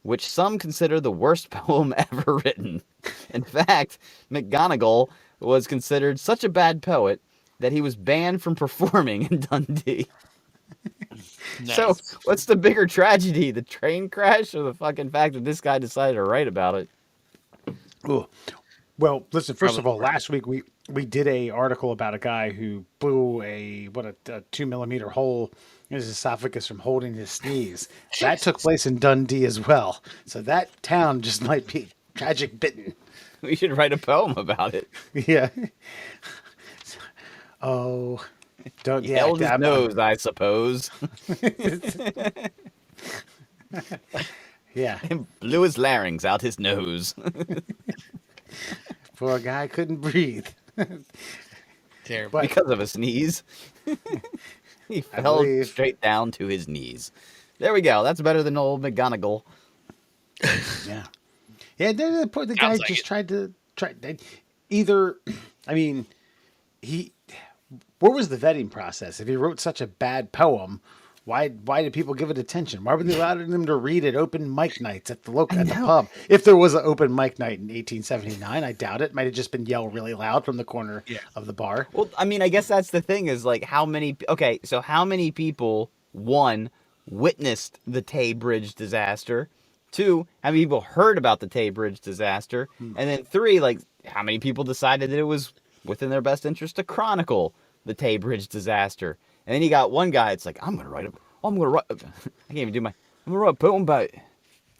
which some consider the worst poem ever written. In fact, McGonagall was considered such a bad poet that he was banned from performing in Dundee. So, what's the bigger tragedy, the train crash or the fucking fact that this guy decided to write about it? Ooh. Well, listen. First of all, last week we did a article about a guy who blew a 2-millimeter hole in his esophagus from holding his sneeze. That took place in Dundee as well. So that town just might be tragic bitten. We should write a poem about it. Yeah. Oh, don't He held his nose, I suppose. Yeah. And blew his larynx out his nose. Poor guy couldn't breathe. Terrible. But Because of a sneeze. He fell believe- straight down to his knees. There we go. That's better than old McGonagall. yeah, yeah. The guy Sounds like just it. tried to either. I mean, what was the vetting process? If he wrote such a bad poem, why did people give it attention? Why were they allowing him to read at open mic nights at the pub? If there was an open mic night in 1879, I doubt it. Might have just been yelled really loud from the corner of the bar. Well, I mean, I guess that's the thing is like how many people, one, witnessed the Tay Bridge disaster, two, how many people heard about the Tay Bridge disaster, and then three, like how many people decided that it was within their best interest to chronicle the Tay Bridge disaster. And then you got one guy, it's like, I'm going to write, I can't even do I'm going to write a poem about it.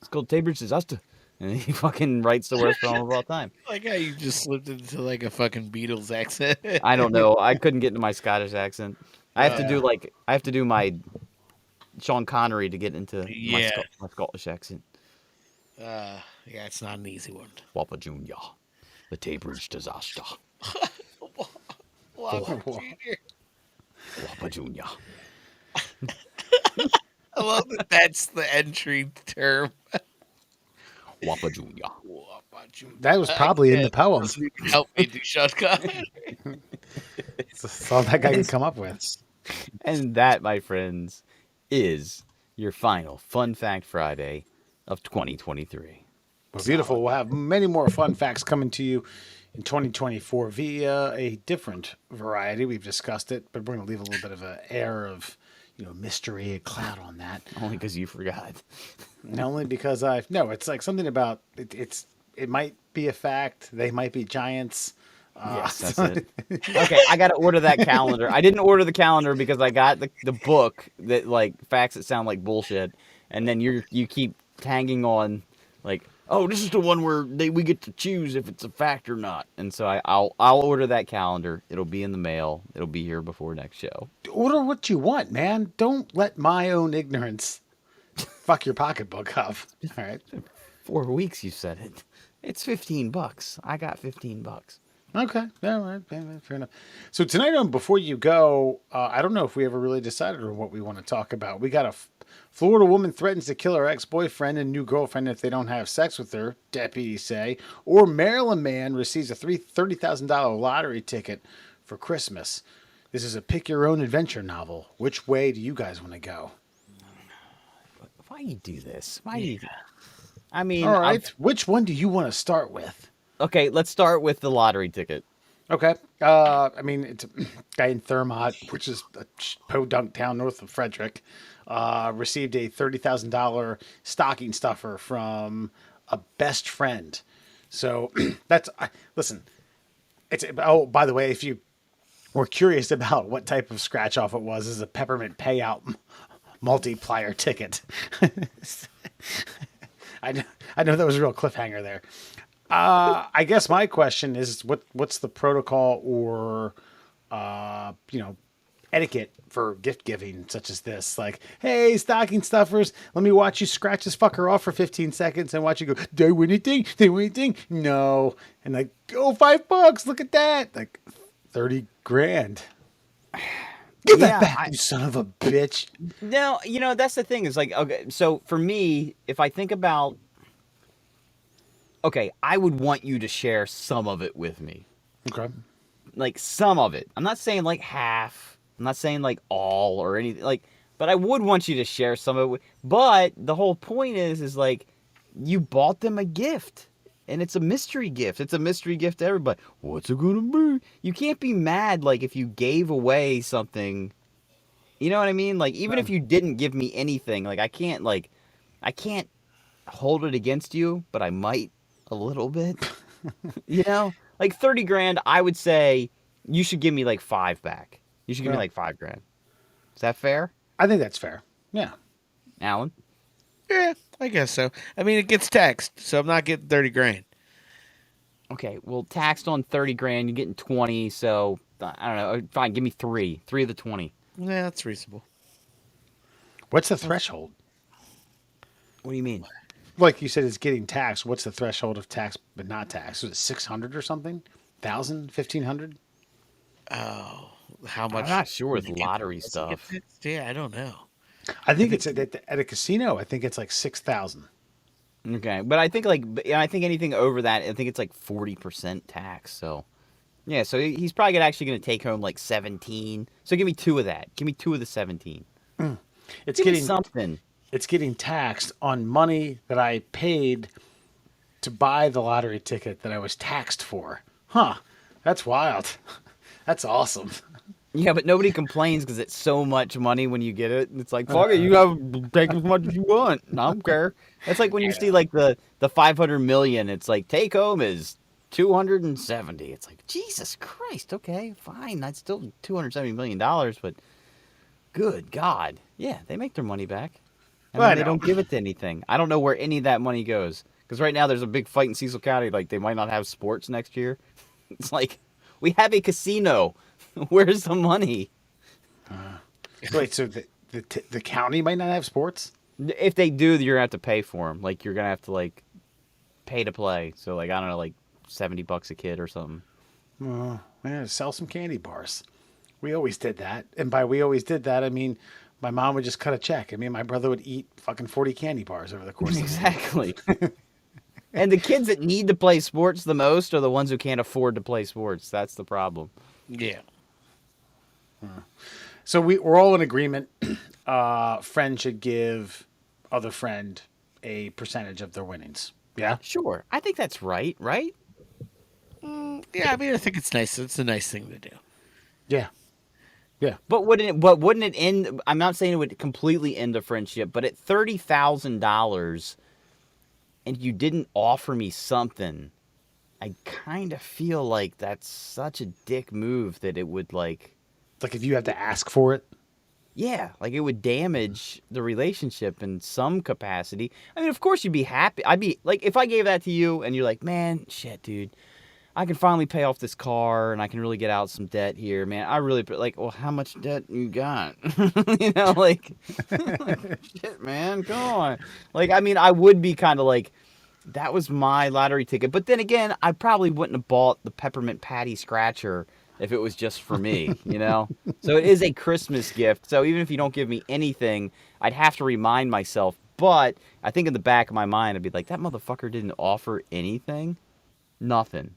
It's called Tay Bridge disaster. And he fucking writes the worst poem of all time. Like how you just slipped into like a fucking Beatles accent. I don't know. I couldn't get into my Scottish accent. I have to do my Sean Connery to get into Yeah. my Scottish accent. Yeah, it's not an easy one. Wappa Junior, the Tay Bridge disaster. Wappa Junior. I love that that's the entry term. Wappa Junior. That was probably in the poem. Help me do Sean Connery. That's all that guy could come up with. And that, my friends, is your final Fun Fact Friday of 2023. Well, beautiful. We'll have many more fun facts coming to you in 2024 via a different variety. We've discussed it, but we're going to leave a little bit of an air of, mystery, a cloud on that. Only because you forgot. Only because it's like something about it. It might be a fact. They might be giants. Yes, that's it. Okay, I got to order that calendar. I didn't order the calendar because I got the book that like facts that sound like bullshit, and then you keep tagging on like, oh, this is the one where we get to choose if it's a fact or not. And so I'll order that calendar. It'll be in the mail. It'll be here before next show. Order what you want, man. Don't let my own ignorance fuck your pocketbook up. All right. 4 weeks, you said it. It's $15. I got $15. Okay. All right. Fair enough. So tonight on Before You Go, I don't know if we ever really decided on what we want to talk about. We got Florida woman threatens to kill her ex-boyfriend and new girlfriend if they don't have sex with her, deputies say. Or Maryland man receives a $30,000 lottery ticket for Christmas. This is a pick-your-own-adventure novel. Which way do you guys want to go? Why do you do this? Why do you? I mean, All right. Which one do you want to start with? Okay, let's start with the lottery ticket. Okay. I mean, it's a guy in Thermont, which is a podunk town north of Frederick, received a $30,000 stocking stuffer from a best friend. So listen, oh, by the way, if you were curious about what type of scratch off it was, is a peppermint payout multiplier ticket. I know that was a real cliffhanger there. I guess my question is what's the protocol or etiquette for gift giving such as this? Like, hey, stocking stuffers, let me watch you scratch this fucker off for 15 seconds and watch you go, did I win anything? Did I win anything? No. And like, oh, $5, look at that. Like 30 grand. Give that back, you son of a bitch. No, that's the thing is like, okay, so for me, if I think about, okay, I would want you to share some of it with me. Okay. Like some of it. I'm not saying like half. I'm not saying like all or anything like, but I would want you to share some of it. But the whole point is like, you bought them a gift. And it's a mystery gift. It's a mystery gift to everybody. What's it gonna be? You can't be mad like if you gave away something. You know what I mean? Like even if you didn't give me anything, like I can't hold it against you, but I might a little bit. Like 30 grand, I would say you should give me like 5 back. You should give me like 5 grand. Is that fair? I think that's fair. Yeah. Alan? Yeah, I guess so. I mean, it gets taxed, so I'm not getting 30 grand. Okay, well, taxed on 30 grand, you're getting 20, so I don't know. Fine, give me 3. 3 of the 20. Yeah, that's reasonable. What's the threshold? What do you mean? Like you said, it's getting taxed. What's the threshold of tax but not taxed? Was it 600 or something? 1,000? 1,500? Oh, how much? I'm not sure with lottery stuff. Yeah, I don't know. I think it's at a casino. I think it's like 6,000. Okay, but I think anything over that, I think it's like 40% tax. So, yeah, so he's probably actually going to take home like 17. So give me 2 of that. Give me 2 of the 17. It's Give getting me something. It's getting taxed on money that I paid to buy the lottery ticket that I was taxed for. Huh? That's wild. That's awesome. Yeah, but nobody complains because it's so much money when you get it. It's like, fuck it, you have take as much as you want. I don't care. It's like when you see like the 500 million, it's like take home is 270. It's like, Jesus Christ, okay, fine. That's still $270 million, but good God. Yeah, they make their money back. And Well, they don't give it to anything. I don't know where any of that money goes. Because right now there's a big fight in Cecil County. Like, they might not have sports next year. It's like, we have a casino. Where's the money? Wait, so the county might not have sports? If they do, you're going to have to pay for them. Like, you're going to have to, like, pay to play. So, like, I don't know, like $70 a kid or something. Yeah, sell some candy bars. We always did that. And by we always did that, I mean, my mom would just cut a check. I mean, my brother would eat fucking 40 candy bars over the course of the week. Exactly. And the kids that need to play sports the most are the ones who can't afford to play sports. That's the problem. Yeah. So we're all in agreement. Friend should give other friend a percentage of their winnings. Yeah? Sure. I think that's right, right? Yeah, I mean, I think it's nice. It's a nice thing to do. Yeah. Yeah. But wouldn't it end? I'm not saying it would completely end a friendship, but at $30,000 and you didn't offer me something, I kind of feel like that's such a dick move that it would like. Like if you have to ask for it. Yeah, like it would damage the relationship in some capacity. I mean, of course you'd be happy. I'd be like, if I gave that to you and you're like, man, shit, dude, I can finally pay off this car and I can really get out some debt here, man. I really like, well, how much debt you got? You know, like, shit, man, come on. Like, I mean, I would be kind of like, that was my lottery ticket. But then again, I probably wouldn't have bought the Peppermint Patty Scratcher if it was just for me, you know? So it is a Christmas gift. So even if you don't give me anything, I'd have to remind myself. But I think in the back of my mind, I'd be like, that motherfucker didn't offer anything? Nothing.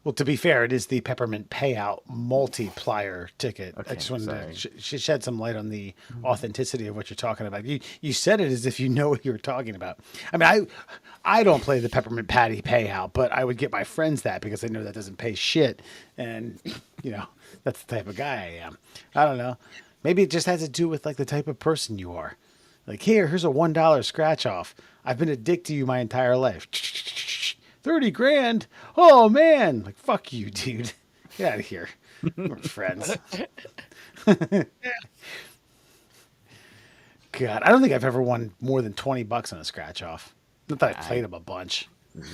Well, to be fair, it is the Peppermint Payout multiplier ticket. I Okay, just wanted sorry. to shed some light on the authenticity of what you're talking about. You said it as if you know what you were talking about. I mean, I don't play the Peppermint Patty Payout, but I would get my friends that because I know that doesn't pay shit, and that's the type of guy I am. I don't know. Maybe it just has to do with like the type of person you are. Like, here's a $1 scratch off. I've been a dick to you my entire life. 30 grand. Oh man. Like, fuck you, dude. Get out of here. We're friends. God, I don't think I've ever won more than $20 on a scratch off. Not that I played them a bunch.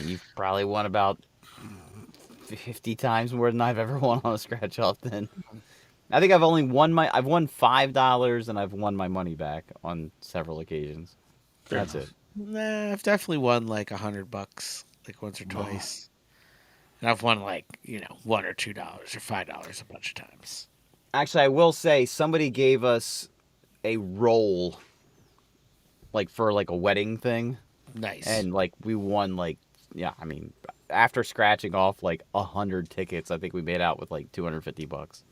You've probably won about 50 times more than I've ever won on a scratch off then. I think I've won $5 and I've won my money back on several occasions. That's it. Nah, I've definitely won like $100, like once or twice. And I've won like, $1 or $2 or $5 a bunch of times. Actually, I will say somebody gave us a roll like for like a wedding thing. Nice. And like we won after scratching off like 100 tickets, I think we made out with like $250.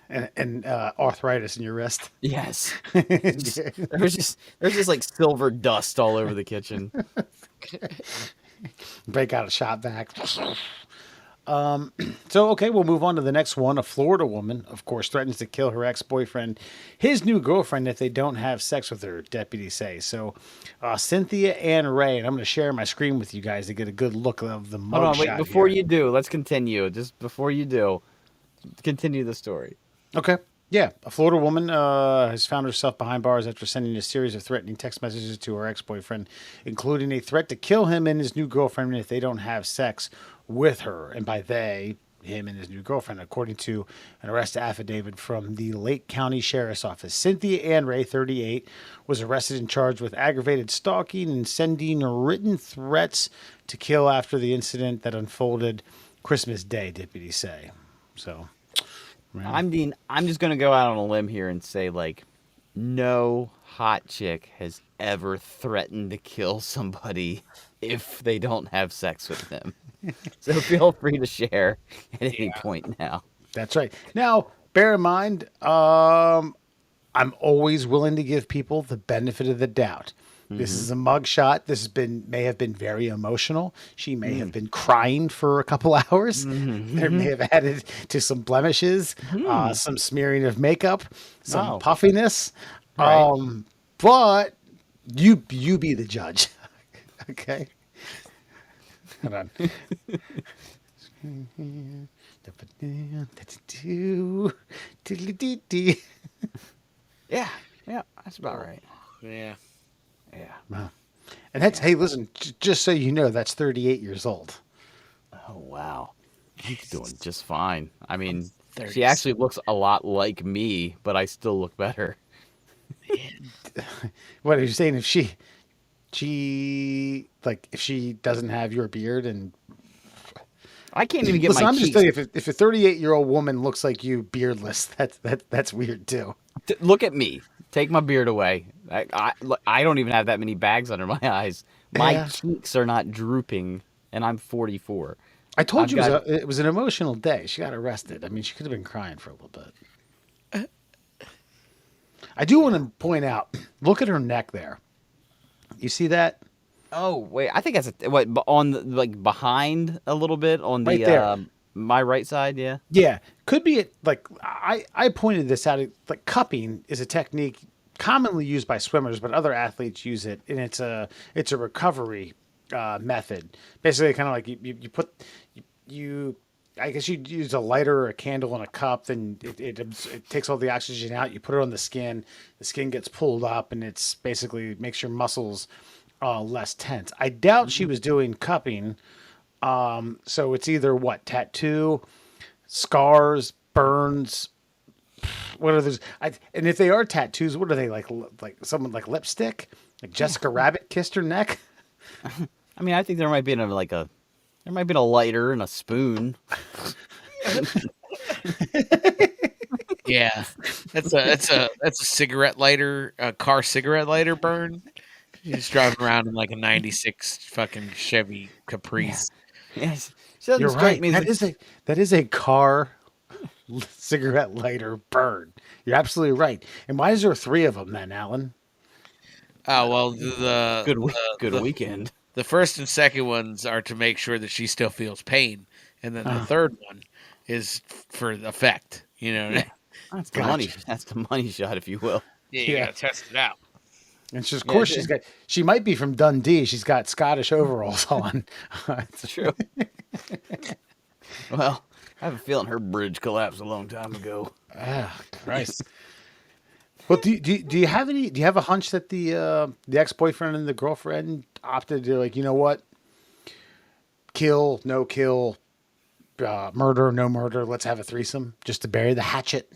And arthritis in your wrist. Yes. There's just like silver dust all over the kitchen. Break out a shot vac. So, okay, we'll move on to the next one. A Florida woman, of course, threatens to kill her ex-boyfriend, his new girlfriend, if they don't have sex with her, deputies say. So, Cynthia Ann Ray, and I'm going to share my screen with you guys to get a good look of the mugshot. Hold on, wait, before here. you do, let's continue. Just before you do, continue the story. Okay. Yeah. A Florida woman has found herself behind bars after sending a series of threatening text messages to her ex-boyfriend, including a threat to kill him and his new girlfriend if they don't have sex with her. And by they, him and his new girlfriend, according to an arrest affidavit from the Lake County Sheriff's Office. Cynthia Ann Ray, 38, was arrested and charged with aggravated stalking and sending written threats to kill after the incident that unfolded Christmas Day, deputies say. So... I'm just gonna go out on a limb here and say like, no hot chick has ever threatened to kill somebody if they don't have sex with them. So feel free to share at any point now. That's right. Now, bear in mind, I'm always willing to give people the benefit of the doubt. This is a mugshot. This may have been very emotional. She may have been crying for a couple hours. There may have added to some blemishes, some smearing of makeup, some puffiness. Right. But you be the judge. Okay. Hold on. Yeah, that's about right. Yeah. Yeah. And that's, hey, listen, just so you know, that's 38 years old. Oh wow, he's doing just fine. I mean, 30s. she actually looks a lot like me, but I still look better. What are you saying? If she doesn't have your beard and I can't even get listen, my I'm cheeks. just telling you, if a 38-year-old woman looks like you beardless, that's weird too. Look at me. Take my beard away. I don't even have that many bags under my eyes. My cheeks are not drooping, and I'm 44. I told you it was an emotional day. She got arrested. I mean, she could have been crying for a little bit. I do want to point out, look at her neck there. You see that? Oh wait, I think that's on like behind a little bit on Right the there. my right side. Yeah. Yeah, could be it. Like I pointed this out. Like cupping is a technique commonly used by swimmers, but other athletes use it, and it's a recovery method. Basically, kind of like you put you. I guess you use a lighter or a candle in a cup, then it takes all the oxygen out. You put it on the skin gets pulled up, and it's basically makes your muscles less tense. I doubt she was doing cupping. So it's either tattoo, scars, burns. What are those? And if they are tattoos, what are they like someone like lipstick? Like Jessica Rabbit kissed her neck? I mean, I think there might be a lighter and a spoon. Yeah, that's a cigarette lighter, a car cigarette lighter burn. She's driving around in like a '96 fucking Chevy Caprice. Yes, she doesn't You're strike right. me as That is a car cigarette lighter burn. You're absolutely right. And why is there 3 of them then, Alan? Oh well, the good the, weekend. The first and second ones are to make sure that she still feels pain, and then the third one is for the effect. You know, Yeah. That's the money. That's the money shot, if you will. you gotta test it out. And she's, of course, she might be from Dundee. She's got Scottish overalls on. It's true. Well, I have a feeling her bridge collapsed a long time ago. Ah, Christ. Well, do you have any? Do you have a hunch that the ex-boyfriend and the girlfriend opted to, like, you know what? Kill, no kill, murder, no murder. Let's have a threesome just to bury the hatchet.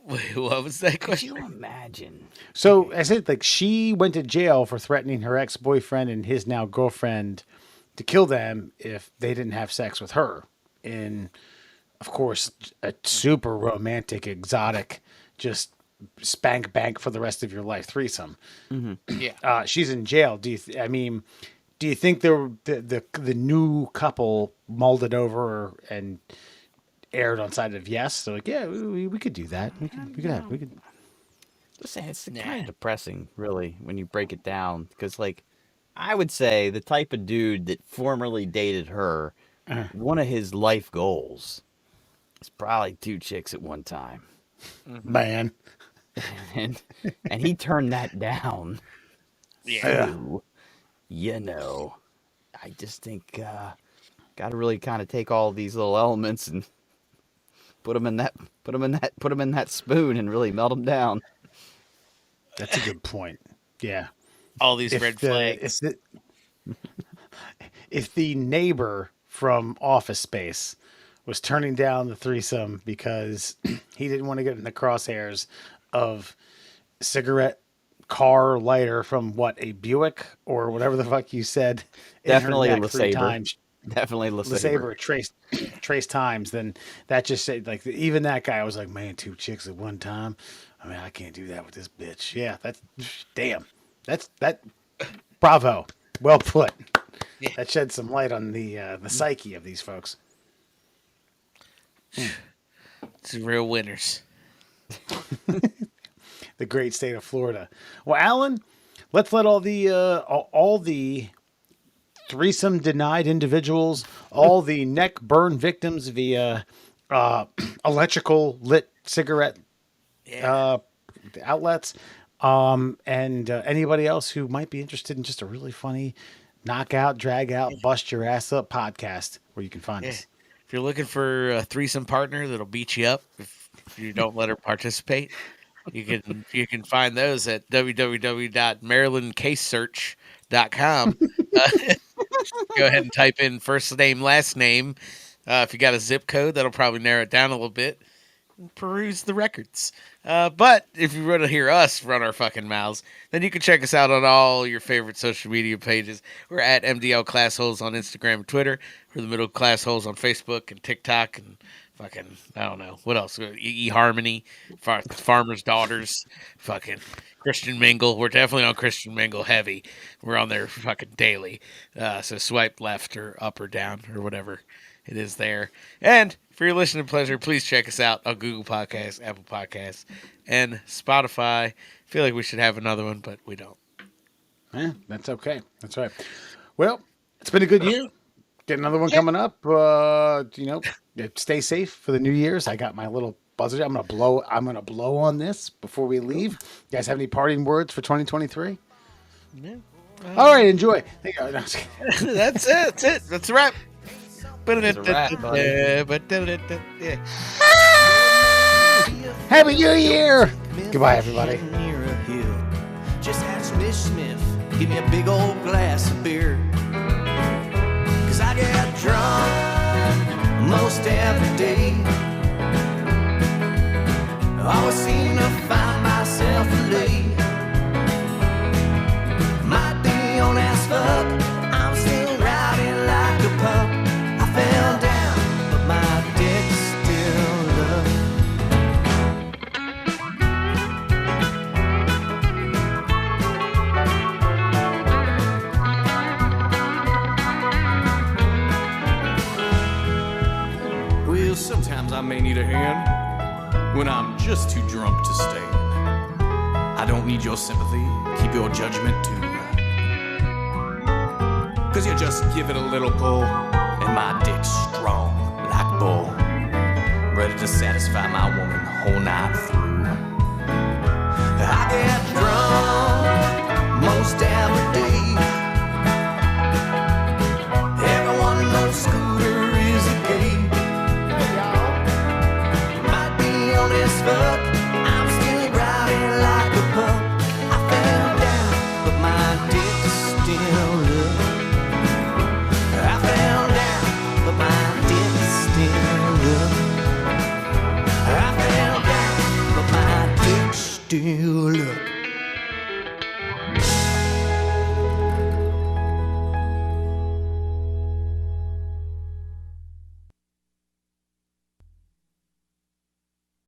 Wait, what was that Could question? you imagine? So I said, like, she went to jail for threatening her ex-boyfriend and his now girlfriend to kill them if they didn't have sex with her. In, of course, a super romantic, exotic, just spank bank for the rest of your life threesome. Yeah. She's in jail. Do you think the new couple mulled it over and aired on side of yes? So like, yeah, we could do that. We could. Just saying, it's kind of depressing, really, when you break it down. Because, like, I would say the type of dude that formerly dated her, one of his life goals is probably 2 chicks at one time. Man. And he turned that down. Yeah. So, you know, I just think got to really kind of take all these little elements and put them in that spoon and really melt them down. That's a good point. Yeah. All these red flags. If the neighbor from Office Space was turning down the threesome because he didn't want to get in the crosshairs of cigarette car lighter from a Buick or whatever the fuck you said. Definitely a in her neck 3 LeSabre. times. Definitely LeSabre. LeSabre trace times. Then that just said, like, even that guy was like, man, 2 chicks at one time. I mean, I can't do that with this bitch. Yeah, damn. That. Bravo. Well put. Yeah. That sheds some light on the psyche of these folks. It's real winners. The great state of Florida. Well, Alan, let's let all the threesome denied individuals, all the neck burn victims via electrical lit cigarette outlets, and anybody else who might be interested in just a really funny knockout, drag out, bust your ass up podcast where you can find us. If you're looking for a threesome partner that'll beat you up if you don't let her participate, you can find those at www.marylandcasesearch.com. Go ahead and type in first name, last name. If you got a zip code, that'll probably narrow it down a little bit. Peruse the records. But if you want to hear us run our fucking mouths, then you can check us out on all your favorite social media pages. We're at MDL Classholes on Instagram and Twitter. We're the Middle Class Holes on Facebook and TikTok and fucking, I don't know. What else? eHarmony, Farmer's Daughters, fucking Christian Mingle. We're definitely on Christian Mingle heavy. We're on there fucking daily. So swipe left or up or down or whatever it is there. And for your listening pleasure, please check us out on Google Podcasts, Apple Podcasts, and Spotify. I feel like we should have another one, but we don't. Yeah, that's okay. That's right. Well, it's been a good year. Get another one coming up. Stay safe for the New Year's. I got my little buzzer. I'm gonna blow on this before we leave. You guys have any parting words for 2023? Yeah. All right, enjoy. Thank you. That's it. That's a wrap. That's a wrap, Yeah. Happy New Year. Goodbye, everybody. Near a hill. Just ask Miss Smith, give me a big old glass of beer. 'Cause I get drunk most every day. I always seem to find myself late. Might be on as fuck, I'm still riding like a pup. I fell down, but my I may need a hand when I'm just too drunk to stand. I don't need your sympathy, keep your judgment too. 'Cause you just give it a little pull, and my dick's strong like bull, ready to satisfy my woman whole night through. I get drunk most every day. Everyone knows Scooter is a gay. Might be on his foot, I'm still riding like a pup. I fell down, but my dick's still up. I fell down, but my dick's still up. I fell down, but my dick's still